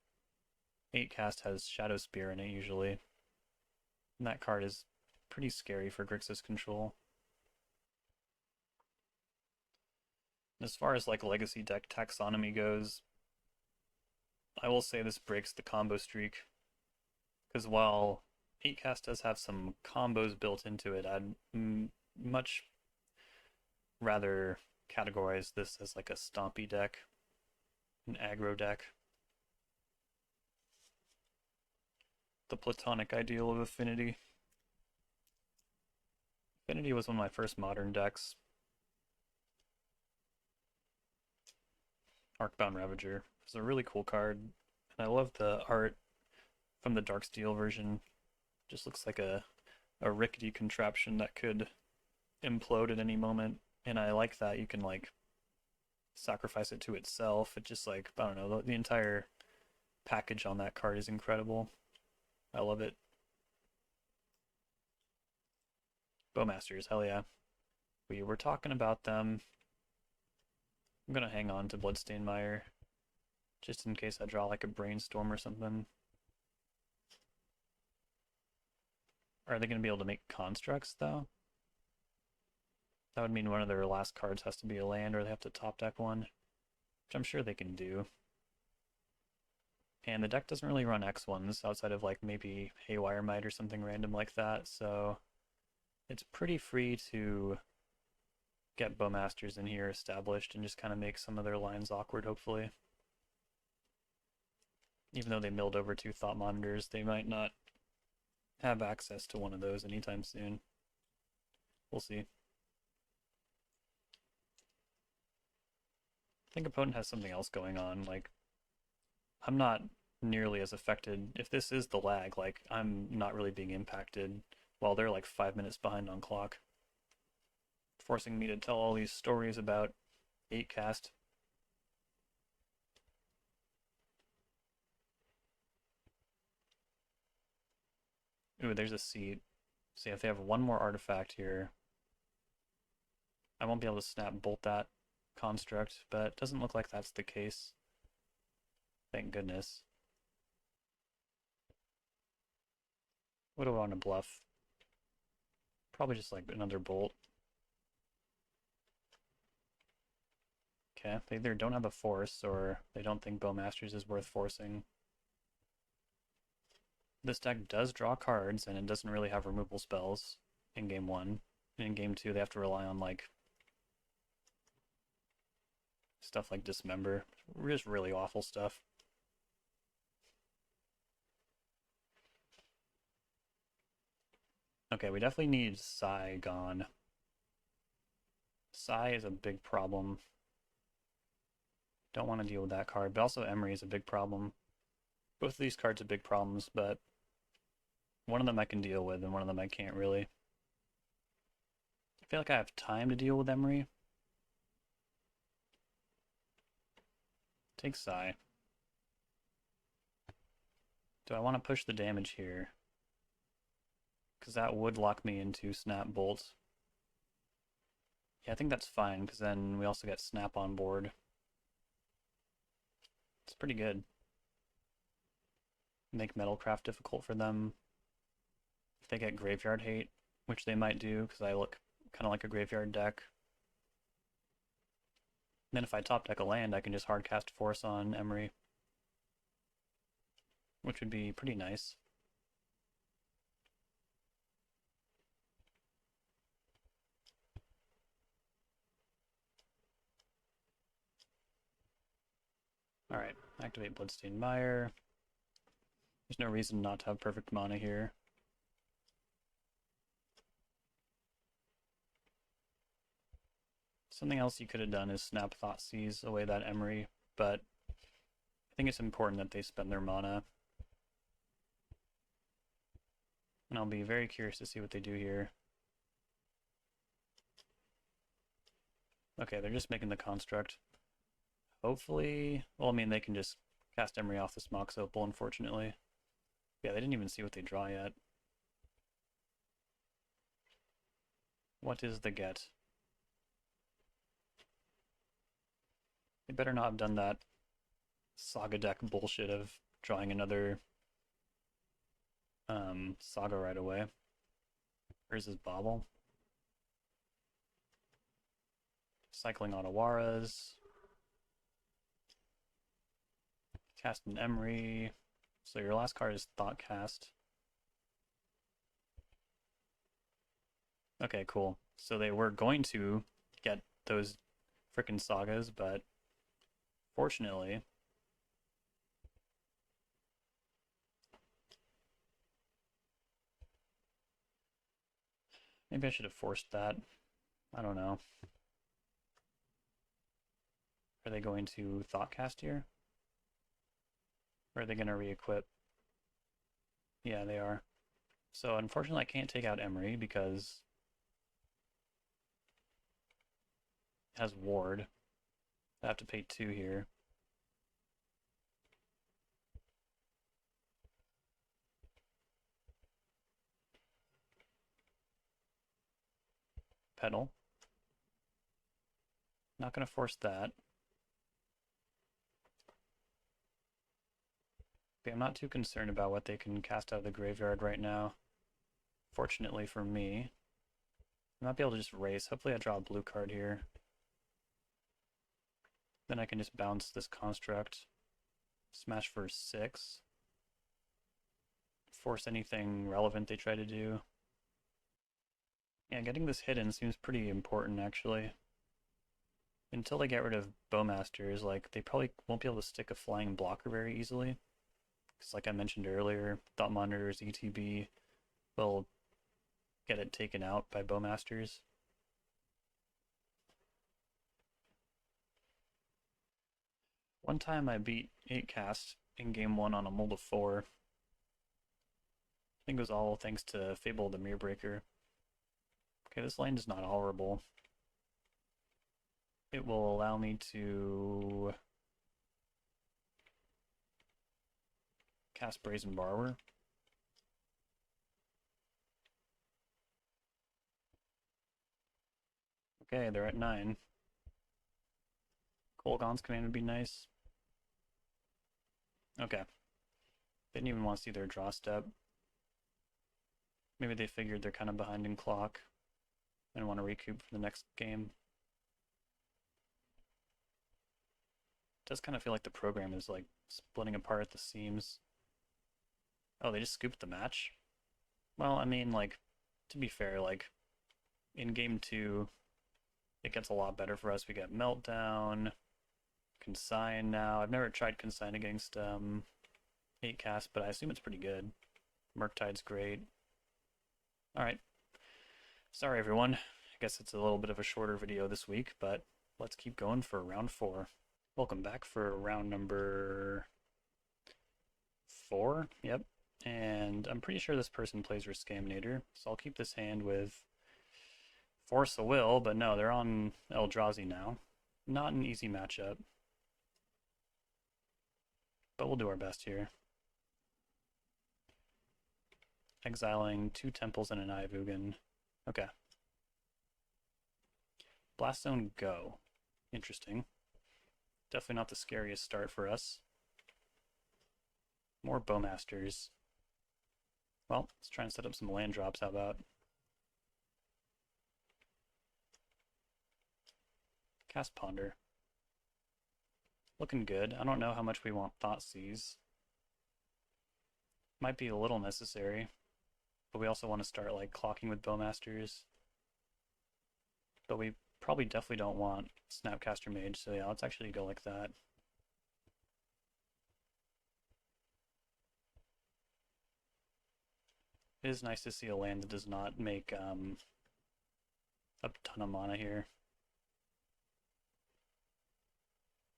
S1: 8-cast has Shadow Spear in it usually. And that card is pretty scary for Grixis control. As far as like legacy deck taxonomy goes, I will say this breaks the combo streak, because while 8-cast does have some combos built into it, I'd much rather categorize this as like a stompy deck, an aggro deck. The platonic ideal of Affinity. Affinity was one of my first modern decks. Arcbound Ravager is a really cool card, and I love the art from the Darksteel version. Just looks like a rickety contraption that could implode at any moment, and I like that you can like sacrifice it to itself. It just like, I don't know, the entire package on that card is incredible. I love it. Bowmasters, hell yeah. We were talking about them. I'm gonna hang on to Bloodstained Mire, just in case I draw like a Brainstorm or something. Are they going to be able to make constructs, though? That would mean one of their last cards has to be a land, or they have to top deck one, which I'm sure they can do. And the deck doesn't really run X1s outside of like maybe Haywire Might or something random like that, so it's pretty free to get Bowmasters in here established and just kind of make some of their lines awkward, hopefully. Even though they milled over 2 Thought Monitors, they might not have access to one of those anytime soon. We'll see. I think opponent has something else going on. Like, I'm not nearly as affected. If this is the lag, like, I'm not really being impacted while they're like 5 minutes behind on clock, forcing me to tell all these stories about 8 cast. Ooh, there's a seat. See, if they have one more artifact here, I won't be able to snap bolt that construct, but it doesn't look like that's the case. Thank goodness. What do I want to bluff? Probably just like another bolt. Okay, they either don't have a force or they don't think Bowmasters is worth forcing. This deck does draw cards and it doesn't really have removal spells in game 1. And in game 2 they have to rely on like stuff like Dismember. Just really awful stuff. Okay, we definitely need Sai gone. Sai is a big problem. Don't want to deal with that card, but also Emery is a big problem. Both of these cards are big problems, but one of them I can deal with and one of them I can't really. I feel like I have time to deal with Emery. Take Sai. Do I want to push the damage here? Because that would lock me into Snap Bolt. Yeah, I think that's fine, because then we also get Snap on board. It's pretty good. Make Metalcraft difficult for them. If they get Graveyard Hate, which they might do, because I look kind of like a graveyard deck. And then if I top deck a land, I can just hardcast Force on Emery, which would be pretty nice. Alright, activate Bloodstained Mire. There's no reason not to have perfect mana here. Something else you could have done is snap Thoughtseize away that Emery, but I think it's important that they spend their mana. And I'll be very curious to see what they do here. Okay, they're just making the construct. Hopefully, well, I mean, they can just cast Emery off this Mox Opal, unfortunately. Yeah, they didn't even see what they draw yet. What is the get? They better not have done that Saga deck bullshit of drawing another Saga right away. Where's his Bauble? Cycling Otawaras. Cast an Emery. So your last card is Thoughtcast. Okay, cool. So they were going to get those frickin' Sagas, but fortunately, maybe I should have forced that. I don't know. Are they going to Thoughtcast here? Or are they going to re-equip? Yeah, they are. So unfortunately I can't take out Emery because it has Ward. I have to pay 2 here. Pedal. Not going to force that. But I'm not too concerned about what they can cast out of the graveyard right now. Fortunately for me, I might be able to just race. Hopefully I draw a blue card here. Then I can just bounce this construct. Smash for 6. Force anything relevant they try to do. Yeah, getting this hidden seems pretty important, actually. Until they get rid of Bowmasters, like, they probably won't be able to stick a flying blocker very easily. Because like I mentioned earlier, Thought Monitors, ETB will get it taken out by Bowmasters. One time I beat 8 cast in game 1 on a mold of 4. I think it was all thanks to Fable the Mirrorbreaker. Okay, this land is not horrible. It will allow me to cast Brazen Borrower. Okay, they're at 9. Kolaghan's Command would be nice. Okay. They didn't even want to see their draw step. Maybe they figured they're kind of behind in clock and want to recoup for the next game. It does kind of feel like the program is like splitting apart at the seams. Oh, they just scooped the match? Well, I mean, like, to be fair, like, in game 2, it gets a lot better for us. We get Meltdown, Consign now. I've never tried Consign against 8 cast, but I assume it's pretty good. Murktide's great. Alright. Sorry everyone. I guess it's a little bit of a shorter video this week, but let's keep going for round 4. Welcome back for round number 4. Yep. And I'm pretty sure this person plays Riscaminator, so I'll keep this hand with Force of Will, but no, they're on Eldrazi now. Not an easy matchup. But we'll do our best here. Exiling 2 Temples and an Eye of Ugin. Okay. Blast Zone go. Interesting. Definitely not the scariest start for us. More Bowmasters. Well, let's try and set up some land drops, how about? Cast Ponder. Looking good. I don't know how much we want Thoughtseize. Might be a little necessary, but we also want to start like clocking with Bowmasters. But we probably definitely don't want Snapcaster Mage, so yeah, let's actually go like that. It is nice to see a land that does not make a ton of mana here.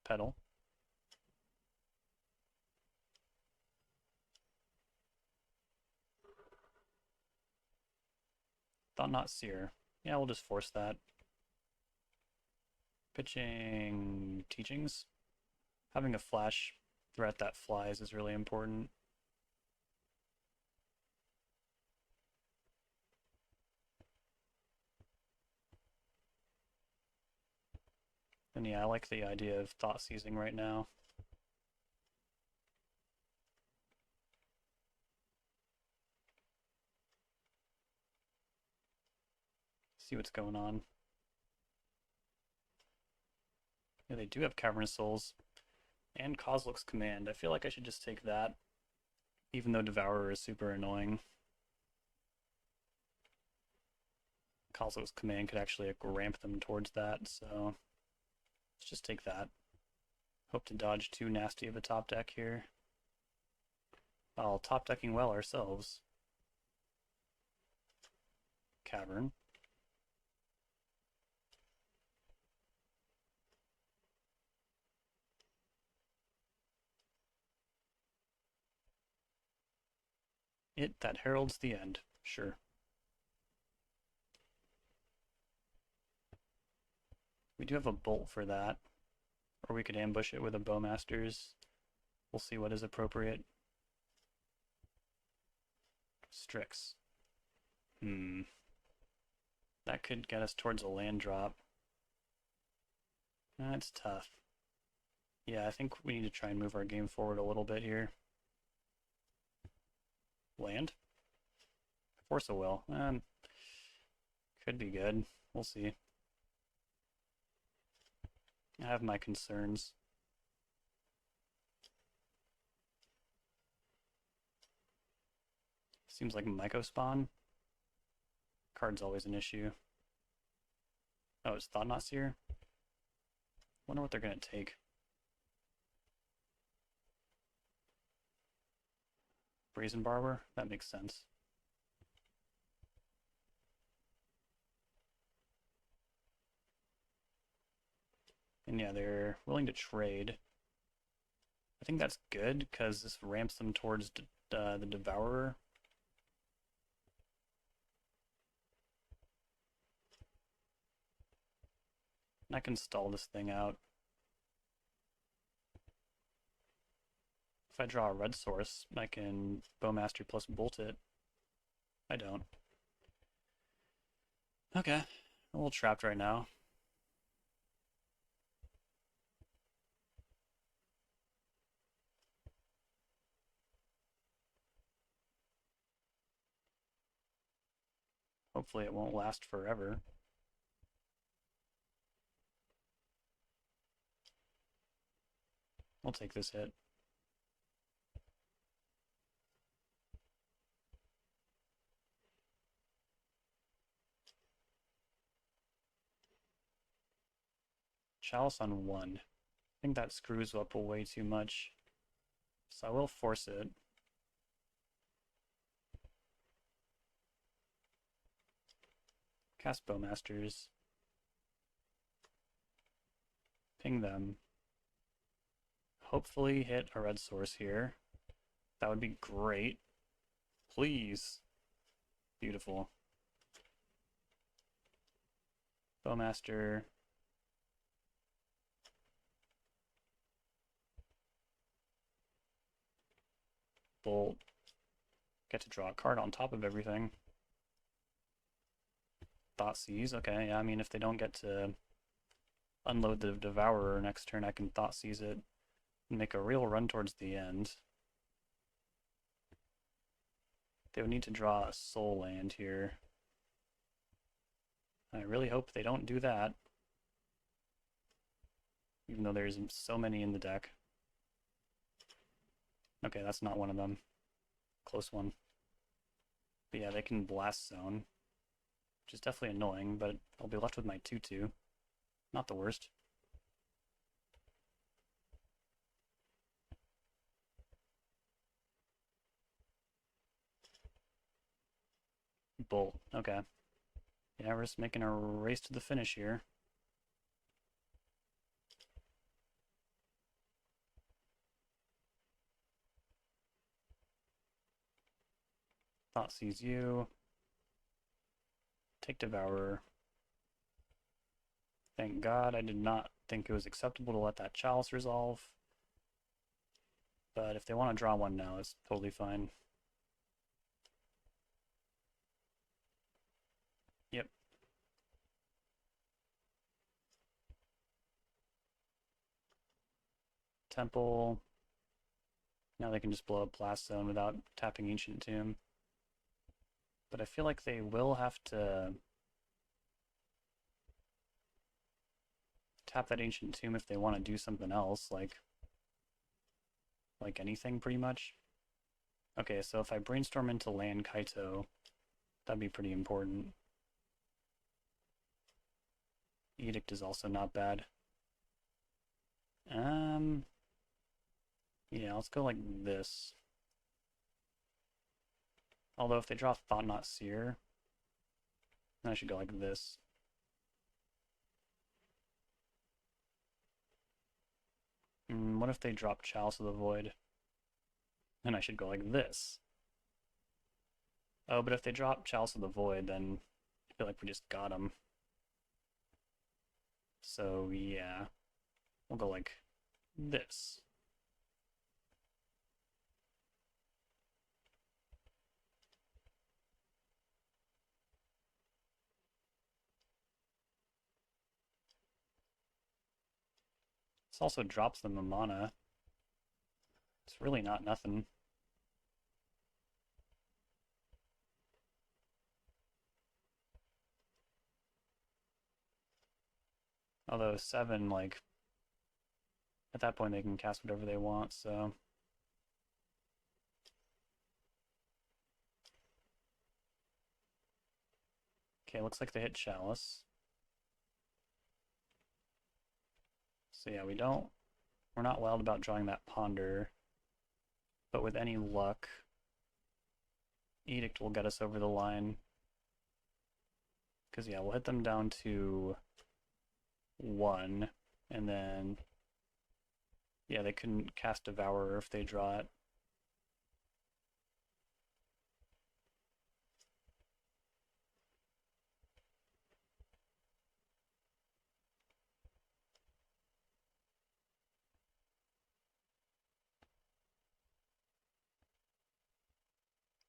S1: Petal. Thought Not Seer. Yeah, we'll just force that. Pitching Teachings. Having a flash threat that flies is really important. And yeah, I like the idea of Thought Seizing right now. See what's going on. Yeah, they do have Cavernous Souls and Kozilek's Command. I feel like I should just take that, even though Devourer is super annoying. Kozilek's Command could actually like, ramp them towards that, so let's just take that. Hope to dodge too nasty of a top deck here. While top decking well ourselves. Cavern. That heralds the end, sure. We do have a bolt for that, or we could ambush it with a Bowmasters. We'll see what is appropriate. Strix. That could get us towards a land drop. That's tough. Yeah, I think we need to try and move our game forward a little bit here. Land. Force of Will. Could be good. We'll see. I have my concerns. Seems like Myco spawn. Card's always an issue. Oh, it's Thought-Knot Seer? Wonder what they're gonna take. Brazen Barber? That makes sense. And yeah, they're willing to trade. I think that's good, because this ramps them towards the Devourer. And I can stall this thing out. If I draw a red source, I can Bowmaster plus bolt it. I don't. Okay, a little trapped right now. Hopefully it won't last forever. I'll take this hit. Chalice on 1. I think that screws up way too much. So I will force it. Cast Bowmasters. Ping them. Hopefully hit a red source here. That would be great. Please. Beautiful. Bowmaster. Bolt. Get to draw a card on top of everything. Thoughtseize. Okay, yeah, I mean, if they don't get to unload the Devourer next turn, I can Thoughtseize it and make a real run towards the end. They would need to draw a soul land here. I really hope they don't do that. Even though there's so many in the deck. Okay, that's not one of them. Close one. But yeah, they can Blast Zone, which is definitely annoying, but I'll be left with my 2/2. Not the worst. Bolt. Okay. Yeah, we're just making a race to the finish here. Thoughtseize you. Take Devourer. Thank God I did not think it was acceptable to let that Chalice resolve. But if they want to draw one now, it's totally fine. Yep. Temple. Now they can just blow up Blast Zone without tapping Ancient Tomb. But I feel like they will have to tap that Ancient Tomb if they want to do something else, like anything pretty much. Okay, so if I brainstorm into land Kaito, that'd be pretty important. Edict is also not bad. Yeah, let's go like this. Although if they draw Thought-Knot Seer, then I should go like this. What if they drop Chalice of the Void? Then I should go like this. Oh, but if they drop Chalice of the Void, then I feel like we just got them. So yeah, we'll go like this. This also drops them a mana. It's really not nothing. Although 7, like, at that point they can cast whatever they want, so... Okay, looks like they hit Chalice. So yeah, we're not wild about drawing that Ponder, but with any luck, Edict will get us over the line. Because yeah, we'll hit them down to 1, and then, yeah, they couldn't cast Devourer if they draw it.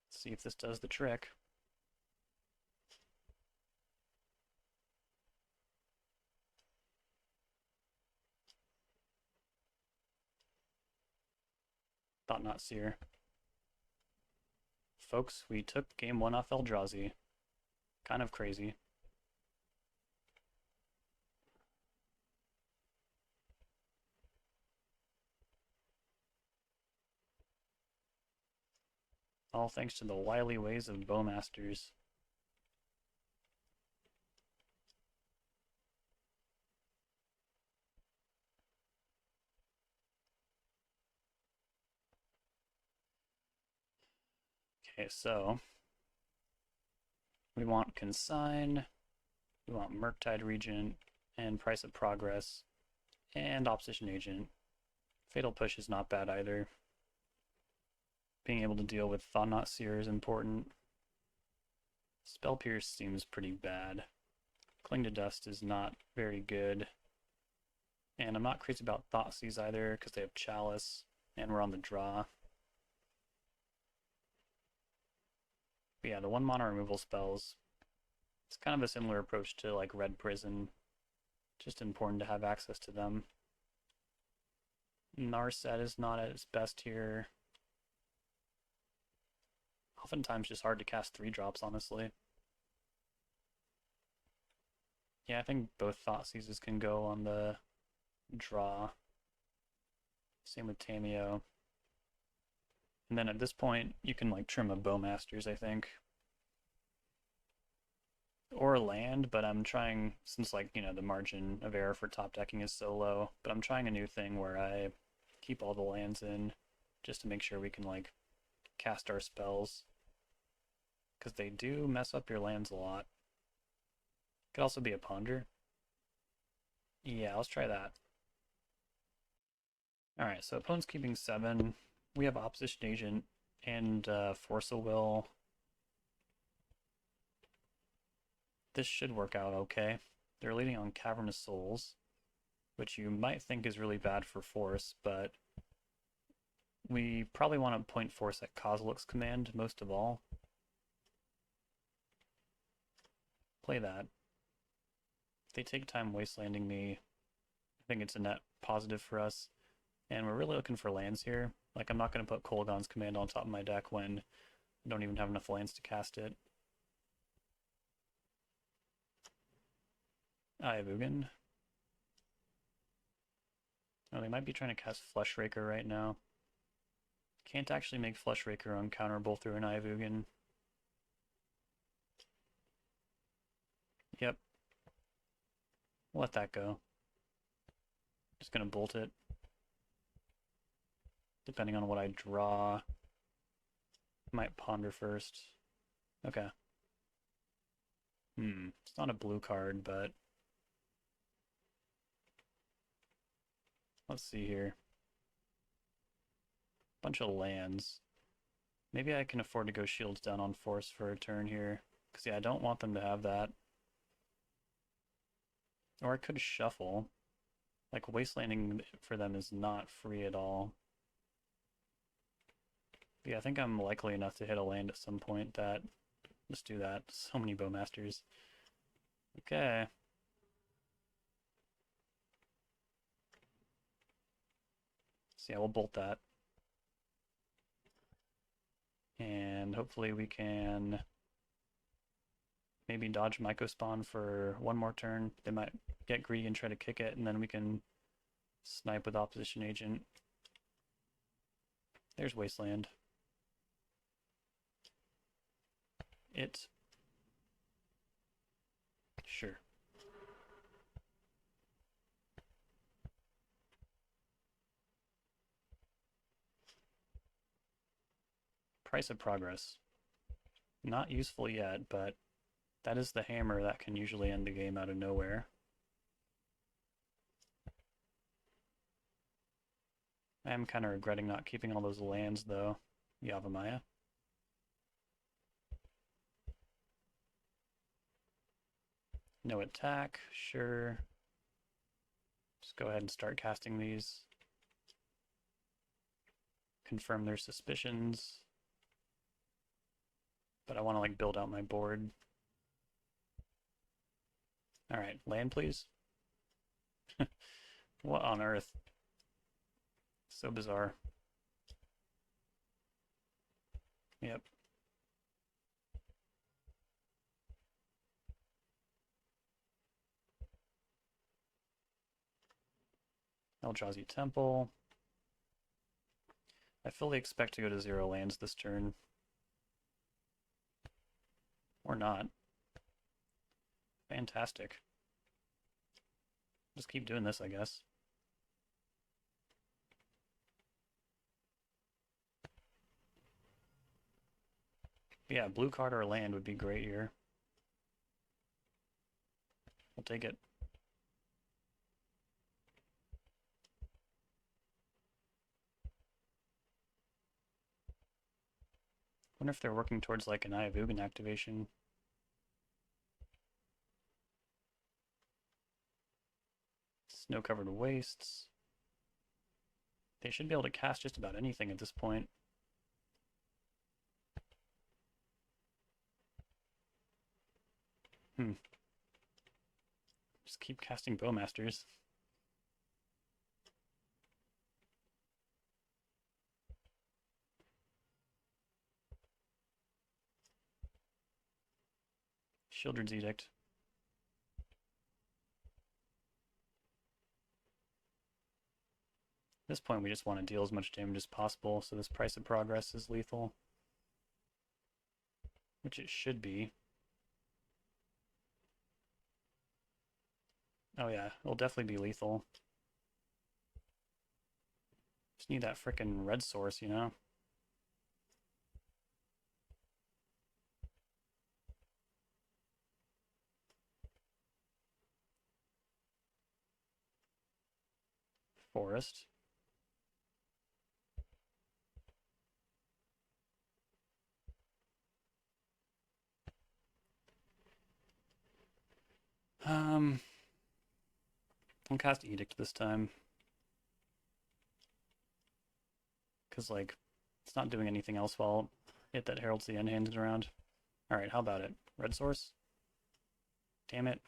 S1: Let's see if this does the trick. Thought not Seer. Folks, we took game 1 off Eldrazi. Kind of crazy. All thanks to the wily ways of Bowmasters. Okay, so we want Consign, we want Murktide Regent, and Price of Progress, and Opposition Agent. Fatal Push is not bad either. Being able to deal with Thought-Knot Seer is important. Spell Pierce seems pretty bad. Cling to Dust is not very good. And I'm not crazy about Thoughtseize either, because they have Chalice, and we're on the draw. But yeah, the 1 mana removal spells, it's kind of a similar approach to like Red Prison. Just important to have access to them. Narset is not at its best here. Oftentimes just hard to cast 3-drops, honestly. Yeah, I think both Thoughtseizes can go on the draw. Same with Tameo. And then at this point, you can like trim a Bowmasters, I think. Or land, but I'm trying, since like, you know, the margin of error for top decking is so low, but I'm trying a new thing where I keep all the lands in just to make sure we can like cast our spells. Because they do mess up your lands a lot. Could also be a Ponder. Yeah, let's try that. Alright, so opponent's keeping 7. We have Opposition Agent and Force of Will. This should work out okay. They're leading on Cavernous Souls, which you might think is really bad for Force, but we probably want to point Force at Kozilek's command most of all. Play that. If they take time wastelanding me, I think it's a net positive for us. And we're really looking for lands here. Like, I'm not going to put Kolaghan's command on top of my deck when I don't even have enough lands to cast it. Ayavugan. Oh, they might be trying to cast Fleshraker right now. Can't actually make Fleshraker uncounterable through an Ayavugan. Yep. We'll let that go. Just gonna bolt it. Depending on what I draw. Might ponder first. Okay. It's not a blue card, but let's see here. Bunch of lands. Maybe I can afford to go shields down on Force for a turn here. Because yeah, I don't want them to have that. Or I could shuffle. Like, wastelanding for them is not free at all. But yeah, I think I'm likely enough to hit a land at some point that... Let's do that. So many Bowmasters. Okay. So yeah, we'll bolt that. And hopefully we can maybe dodge Myco Spawn for one more turn. They might get greedy and try to kick it, and then we can snipe with opposition agent. There's Wasteland. It. Sure. Price of Progress. Not useful yet, but that is the hammer that can usually end the game out of nowhere. I am kind of regretting not keeping all those lands, though. Yavimaya. No attack, sure. Just go ahead and start casting these. Confirm their suspicions. But I want to like build out my board. Alright, land please. What on earth? So bizarre. Yep. Eldrazi Temple. I fully expect to go to 0 lands this turn. Or not. Fantastic. Just keep doing this, I guess. Yeah, blue card or land would be great here. I'll take it. Wonder if they're working towards like an Eye of Ugin activation. Snow-covered wastes. They should be able to cast just about anything at this point. Just keep casting Bowmasters. Shieldred's Edict. At this point, we just want to deal as much damage as possible, so this Price of Progress is lethal. Which it should be. Oh yeah, it'll definitely be lethal. Just need that frickin' red source, you know? Forest. I'll cast Edict this time. Because, like, it's not doing anything else while it that heralds the end hands around. Alright, how about it? Red source? Damn it.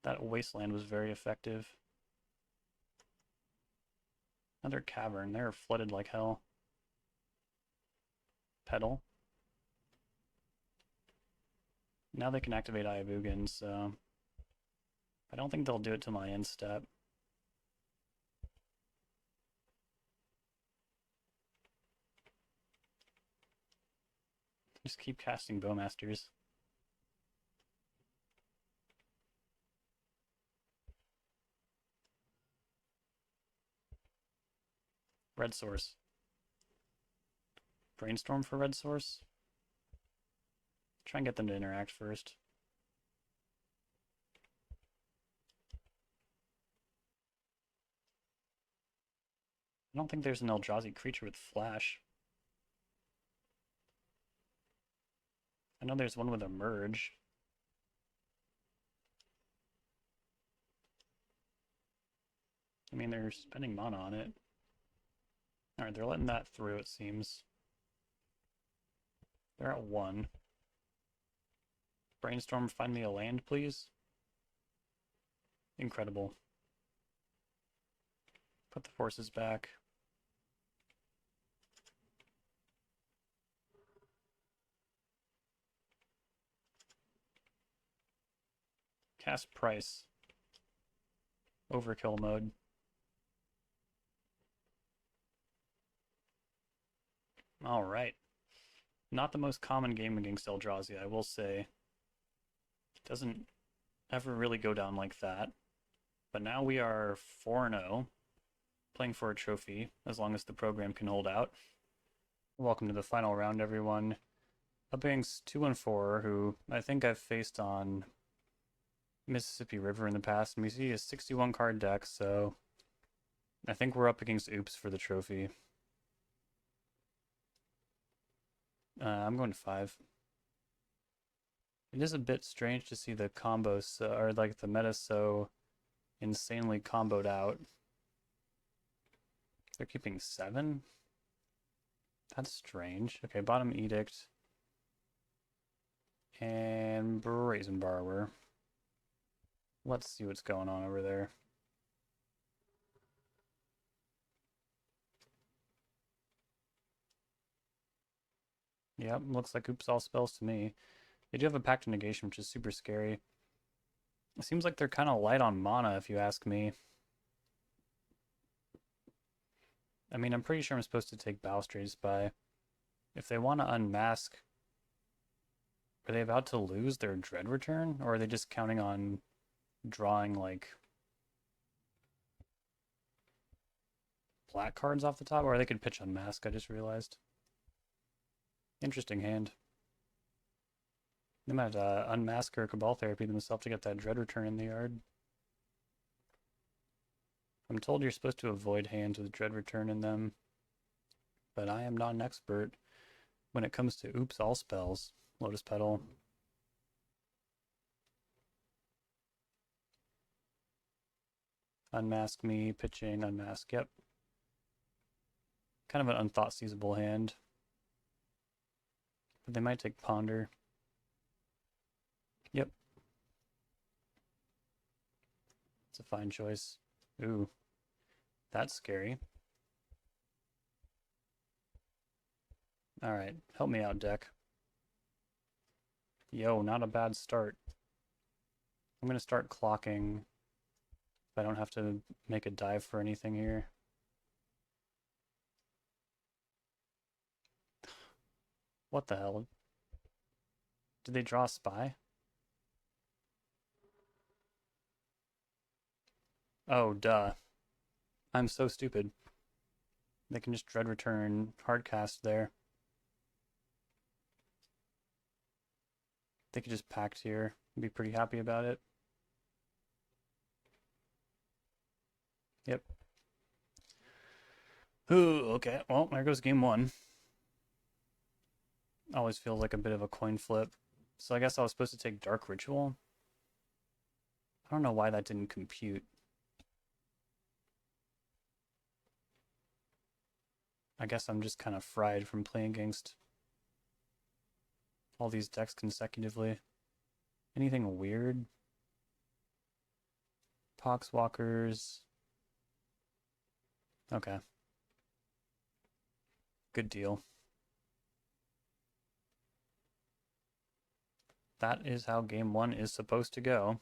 S1: That wasteland was very effective. Another cavern. They're flooded like hell. Petal. Now they can activate Eye of Ugin, so I don't think they'll do it to my end step. Just keep casting Bowmasters. Red source. Brainstorm for red source. Try and get them to interact first. I don't think there's an Eldrazi creature with flash. I know there's one with a merge. I mean, they're spending mana on it. Alright, they're letting that through, it seems. They're at 1. Brainstorm, find me a land, please. Incredible. Put the forces back. Cast price. Overkill mode. Alright. Not the most common game against Eldrazi, I will say. Doesn't ever really go down like that. But now we are 4-0, playing for a trophy, as long as the program can hold out. Welcome to the final round, everyone. Up against 2-4, who I think I've faced on Mississippi River in the past, and we see a 61 card deck, so I think we're up against Oops for the trophy. I'm going to 5. It is a bit strange to see the combos, or like the meta so insanely comboed out. They're keeping 7? That's strange. Okay, bottom Edict. And Brazen Borrower. Let's see what's going on over there. Yep, looks like Oops all spells to me. They do have a Pact of Negation, which is super scary. It seems like they're kind of light on mana, if you ask me. I mean, I'm pretty sure I'm supposed to take Balustrade Spy. If they want to unmask, are they about to lose their Dread Return? Or are they just counting on drawing, like, black cards off the top? Or they could pitch Unmask, I just realized. Interesting hand. They might unmask or Cabal Therapy themselves to get that Dread Return in the yard. I'm told you're supposed to avoid hands with Dread Return in them, but I am not an expert when it comes to Oops all spells. Lotus Petal. Unmask me, pitching, unmask, yep. Kind of an unthought seizable hand. But they might take Ponder. Yep. It's a fine choice. Ooh. That's scary. Alright, help me out, deck. Yo, not a bad start. I'm gonna start clocking if I don't have to make a dive for anything here. What the hell? Did they draw a spy? Oh, duh. I'm so stupid. They can just Dread Return Hardcast there. They could just Pact here and be pretty happy about it. Yep. Ooh, okay. Well, there goes game 1. Always feels like a bit of a coin flip. So I guess I was supposed to take Dark Ritual. I don't know why that didn't compute. I guess I'm just kind of fried from playing against all these decks consecutively. Anything weird? Poxwalkers. Okay. Good deal. That is how game 1 is supposed to go.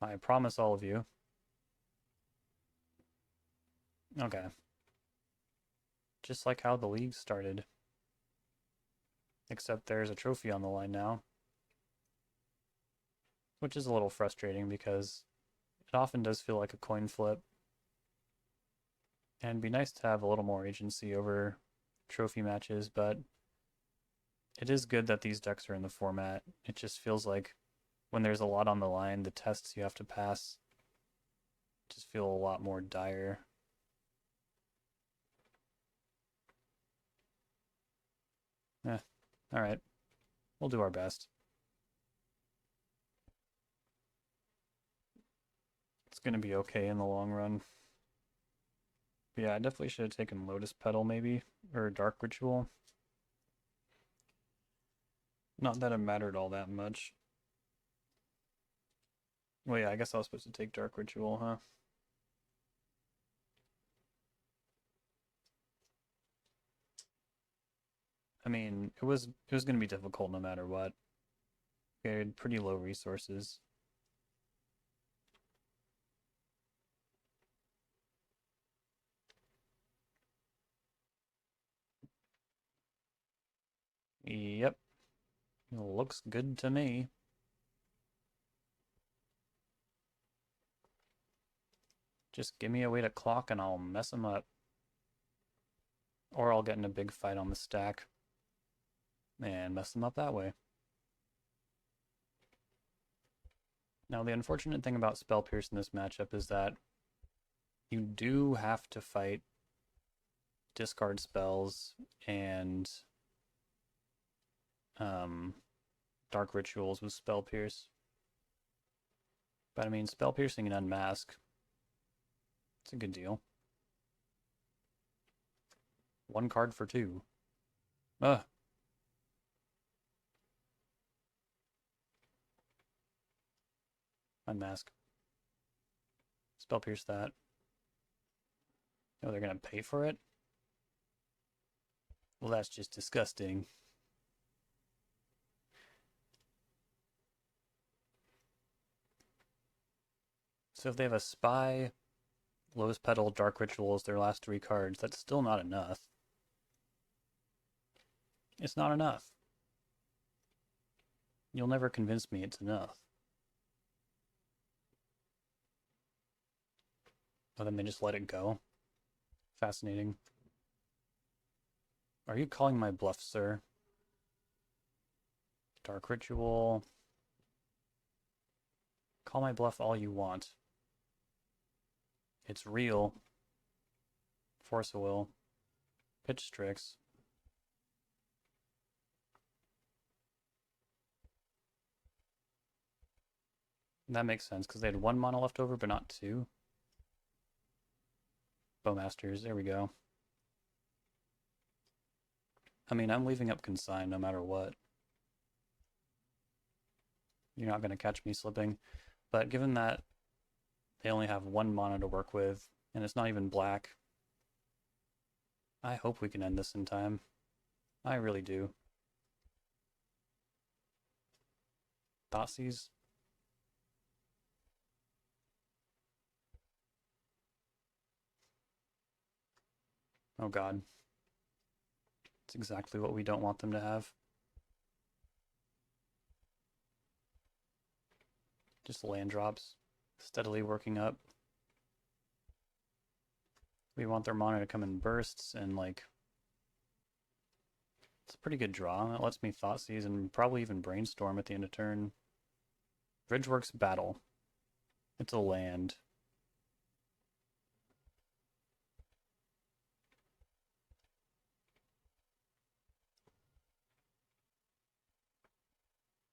S1: I promise all of you. Okay. Just like how the league started. Except there's a trophy on the line now. Which is a little frustrating because it often does feel like a coin flip. And it'd be nice to have a little more agency over trophy matches, but it is good that these decks are in the format. It just feels like when there's a lot on the line, the tests you have to pass just feel a lot more dire. Alright. We'll do our best. It's gonna be okay in the long run. But yeah, I definitely should have taken Lotus Petal maybe, or Dark Ritual. Not that it mattered all that much. Well, yeah, I guess I was supposed to take Dark Ritual, huh? I mean, it was going to be difficult no matter what. We had pretty low resources. Yep. Looks good to me. Just give me a way to clock and I'll mess them up. Or I'll get in a big fight on the stack and mess them up that way. Now, the unfortunate thing about Spell Pierce in this matchup is that you do have to fight discard spells and dark rituals with Spell Pierce. But I mean, Spell Piercing and Unmask, it's a good deal. 1 card for 2. Ugh. Unmask. Spell Pierce that. Oh, they're gonna pay for it? Well, that's just disgusting. So if they have a Spy, Lotus Petal, Dark Rituals, their last 3 cards, that's still not enough. It's not enough. You'll never convince me it's enough. Oh, then they just let it go. Fascinating. Are you calling my bluff, sir? Dark Ritual. Call my bluff all you want. It's real. Force of Will. Pitch Strix. That makes sense, because they had 1 mana left over, but not 2. Bowmasters, there we go. I mean, I'm leaving up Consign no matter what. You're not going to catch me slipping. But given that they only have 1 mana to work with, and it's not even black, I hope we can end this in time. I really do. Thoughtseize. Oh god. It's exactly what we don't want them to have. Just land drops. Steadily working up. We want their mana to come in bursts, and like... It's a pretty good draw. That lets me Thoughtseize and probably even Brainstorm at the end of turn. Bridgeworks Battle. It's a land.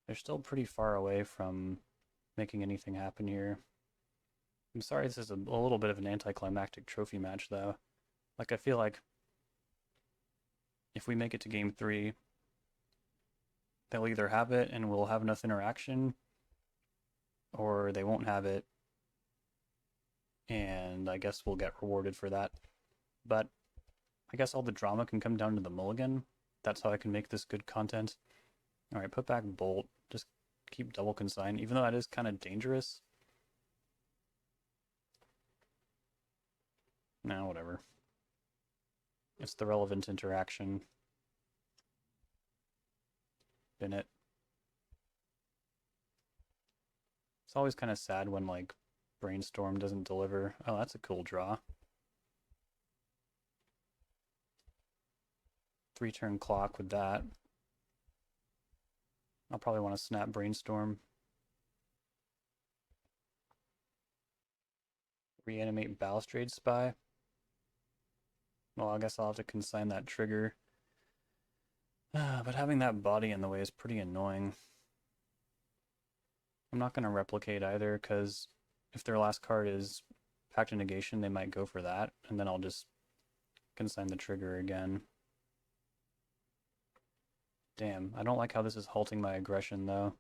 S1: They're still pretty far away from making anything happen here. I'm sorry this is a little bit of an anticlimactic trophy match, though. Like, I feel like if we make it to game 3, they'll either have it and we'll have enough interaction, or they won't have it, and I guess we'll get rewarded for that. But I guess all the drama can come down to the mulligan. That's how I can make this good content. Alright, put back Bolt. Just keep double Consign, even though that is kind of dangerous. No, whatever. It's the relevant interaction. Bin it. It's always kind of sad when, like, Brainstorm doesn't deliver. Oh, that's a cool draw. 3-turn clock with that. I'll probably want to snap Brainstorm. Reanimate Balustrade Spy. Well, I guess I'll have to consign that trigger. But having that body in the way is pretty annoying. I'm not going to replicate either, because if their last card is Pact of Negation, they might go for that, and then I'll just consign the trigger again. Damn, I don't like how this is halting my aggression, though.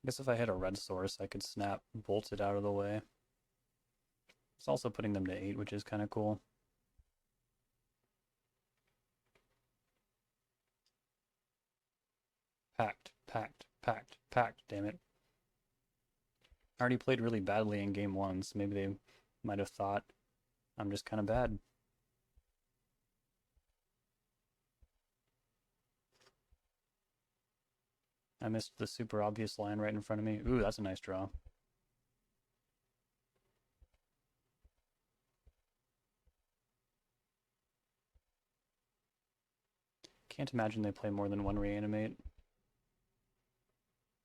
S1: I guess if I hit a red source, I could snap Bolt it out of the way. It's also putting them to 8, which is kind of cool. Packed, damn it. I already played really badly in game 1, so maybe they might have thought I'm just kind of bad. I missed the super obvious line right in front of me. Ooh, that's a nice draw. Can't imagine they play more than one reanimate.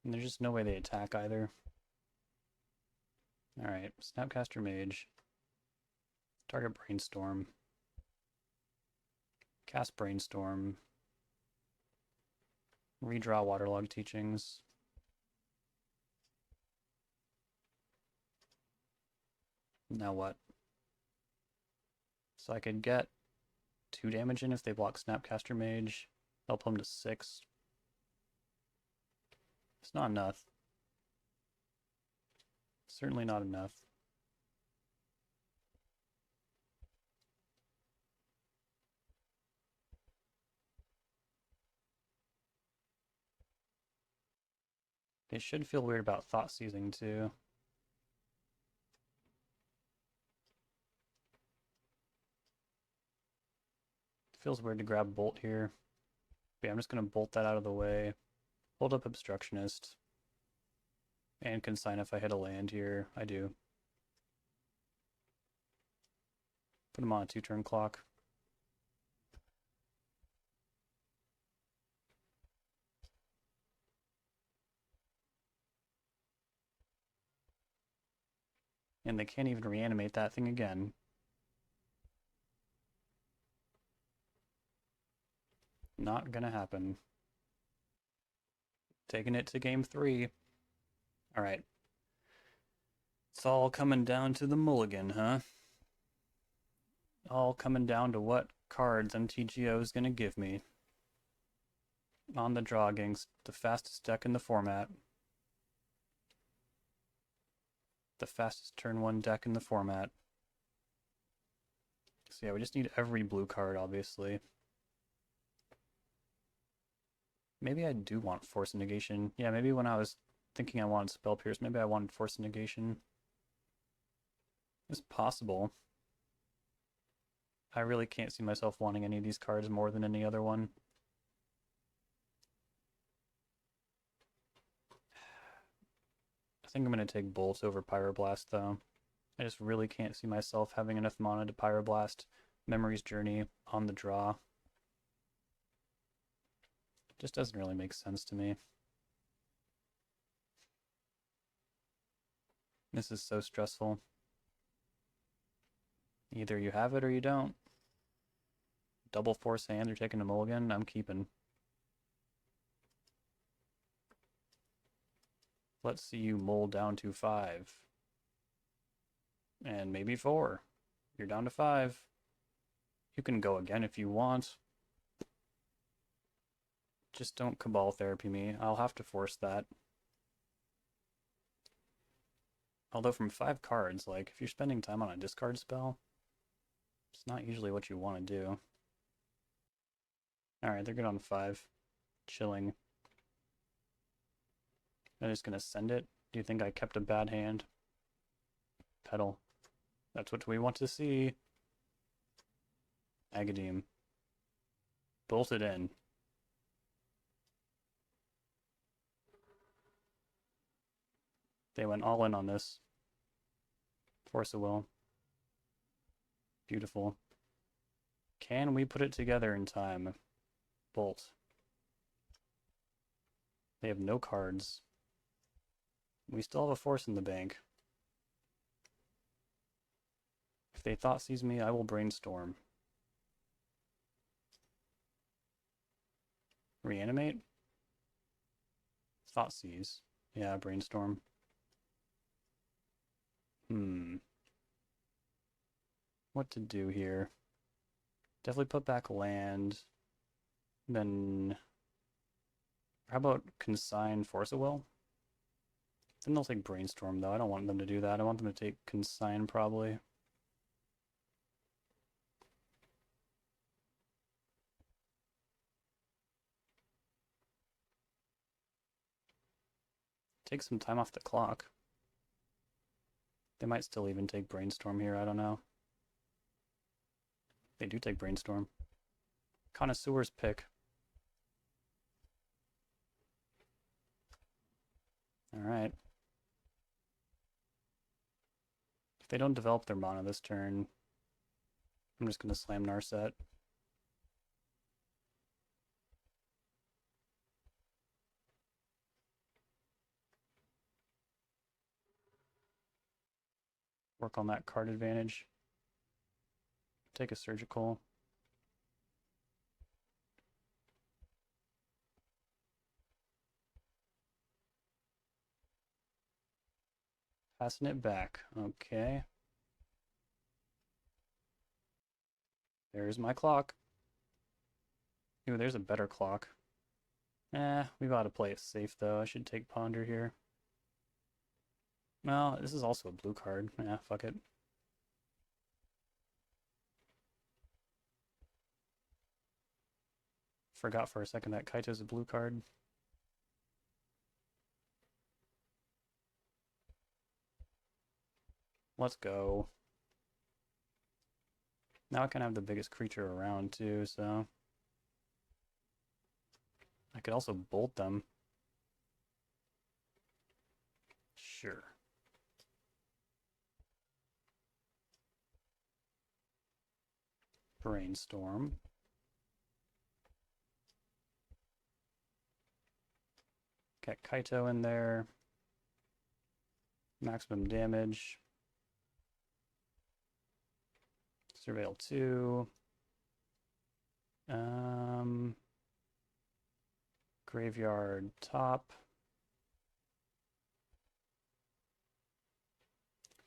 S1: And there's just no way they attack either. Alright, Snapcaster Mage. Target Brainstorm. Cast Brainstorm. Redraw Waterlog Teachings. Now what? So I could get 2 damage in if they block Snapcaster Mage. Help them to 6. It's not enough. Certainly not enough. They should feel weird about Thought Seizing too. Feels weird to grab Bolt here. But yeah, I'm just going to bolt that out of the way. Hold up Obstructionist. And Consign if I hit a land here. I do. Put him on a 2-turn clock. And they can't even reanimate that thing again. Not gonna happen. Taking it to game 3. Alright. It's all coming down to the mulligan, huh? All coming down to what cards MTGO is gonna give me. On the draw against the fastest deck in the format. The fastest turn 1 deck in the format. So yeah, we just need every blue card, obviously. Maybe I do want Force Negation. Yeah, maybe when I was thinking I wanted Spell Pierce, maybe I wanted Force Negation. It's possible. I really can't see myself wanting any of these cards more than any other one. I think I'm going to take Bolt over Pyroblast, though. I just really can't see myself having enough mana to Pyroblast Memory's Journey on the draw. Just doesn't really make sense to me. This is so stressful. Either you have it or you don't. Double Force Hand, you're taking a mulligan, I'm keeping. Let's see you mull down to 5. And maybe 4. You're down to 5. You can go again if you want. Just don't Cabal Therapy me. I'll have to force that. Although from 5 cards, like, if you're spending time on a discard spell, it's not usually what you want to do. Alright, they're good on 5. Chilling. I'm just gonna send it. Do you think I kept a bad hand? Pedal. That's what we want to see. Agadeem. Bolted in. They went all in on this. Force of Will. Beautiful. Can we put it together in time? Bolt. They have no cards. We still have a Force in the bank. If they Thought Seize me, I will Brainstorm. Reanimate? Thought Seize. Yeah, Brainstorm. What to do here? Definitely put back land. Then... How about Consign Force of Will? Then they'll take Brainstorm, though. I don't want them to do that. I want them to take Consign, probably. Take some time off the clock. They might still even take Brainstorm here, I don't know. They do take Brainstorm. Connoisseur's pick. Alright. If they don't develop their mana this turn, I'm just going to slam Narset. Work on that card advantage. Take a surgical. Passing it back. Okay. There's my clock. Ooh, there's a better clock. We've got to play it safe though. I should take Ponder here. Well, this is also a blue card. Yeah, fuck it. Forgot for a second that Kaito's a blue card. Let's go. Now I can have the biggest creature around too, so I could also bolt them. Sure. Brainstorm. Get Kaito in there. Maximum damage. Surveil 2. Graveyard top.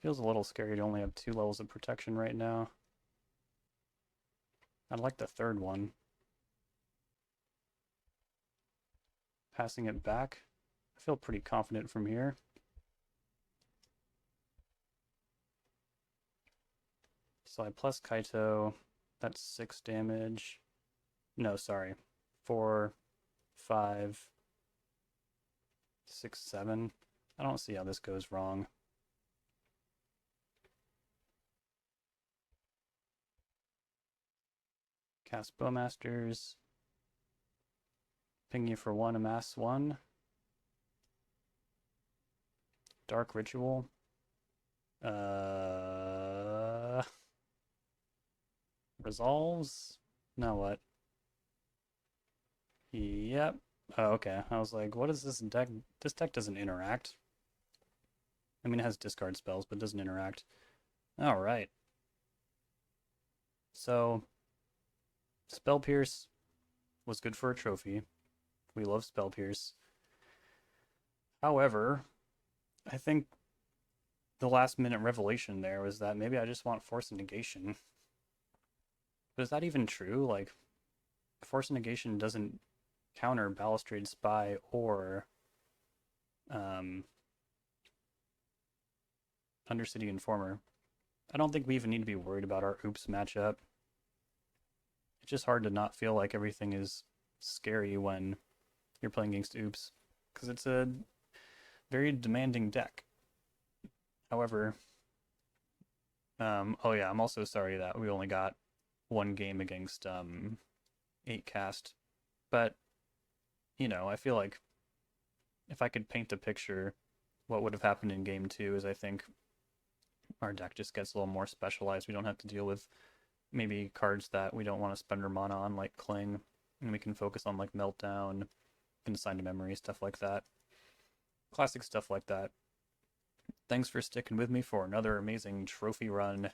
S1: Feels a little scary to only have 2 levels of protection right now. I'd like the third one. Passing it back. I feel pretty confident from here. So I plus Kaito. That's 6 damage. No, sorry. 4, 5, 6, 7. I don't see how this goes wrong. Cast Bowmasters. Ping you for 1, amass 1. Dark Ritual. Resolves? Now what? Yep. Oh, okay. I was like, what is this deck? This deck doesn't interact. I mean, it has discard spells, but doesn't interact. Alright. So, Spell Pierce was good for a trophy. We love Spell Pierce. However, I think the last minute revelation there was that maybe I just want Force and Negation. But is that even true? Like, Force and Negation doesn't counter Balustrade Spy or Undercity Informer. I don't think we even need to be worried about our Oops matchup. It's just hard to not feel like everything is scary when you're playing against Oops, because it's a very demanding deck. However, oh yeah, I'm also sorry that we only got 1 game against 8 cast, but you know, I feel like if I could paint a picture, what would have happened in game 2 is I think our deck just gets a little more specialized. We don't have to deal with maybe cards that we don't want to spend our mana on, like Cling, and we can focus on like Meltdown, Consign to Memory, stuff like that. Classic stuff like that. Thanks for sticking with me for another amazing trophy run.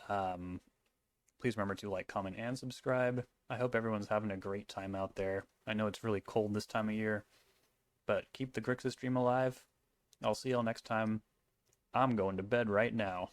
S1: Please remember to like, comment, and subscribe. I hope everyone's having a great time out there. I know it's really cold this time of year, but keep the Grixis stream alive. I'll see y'all next time. I'm going to bed right now.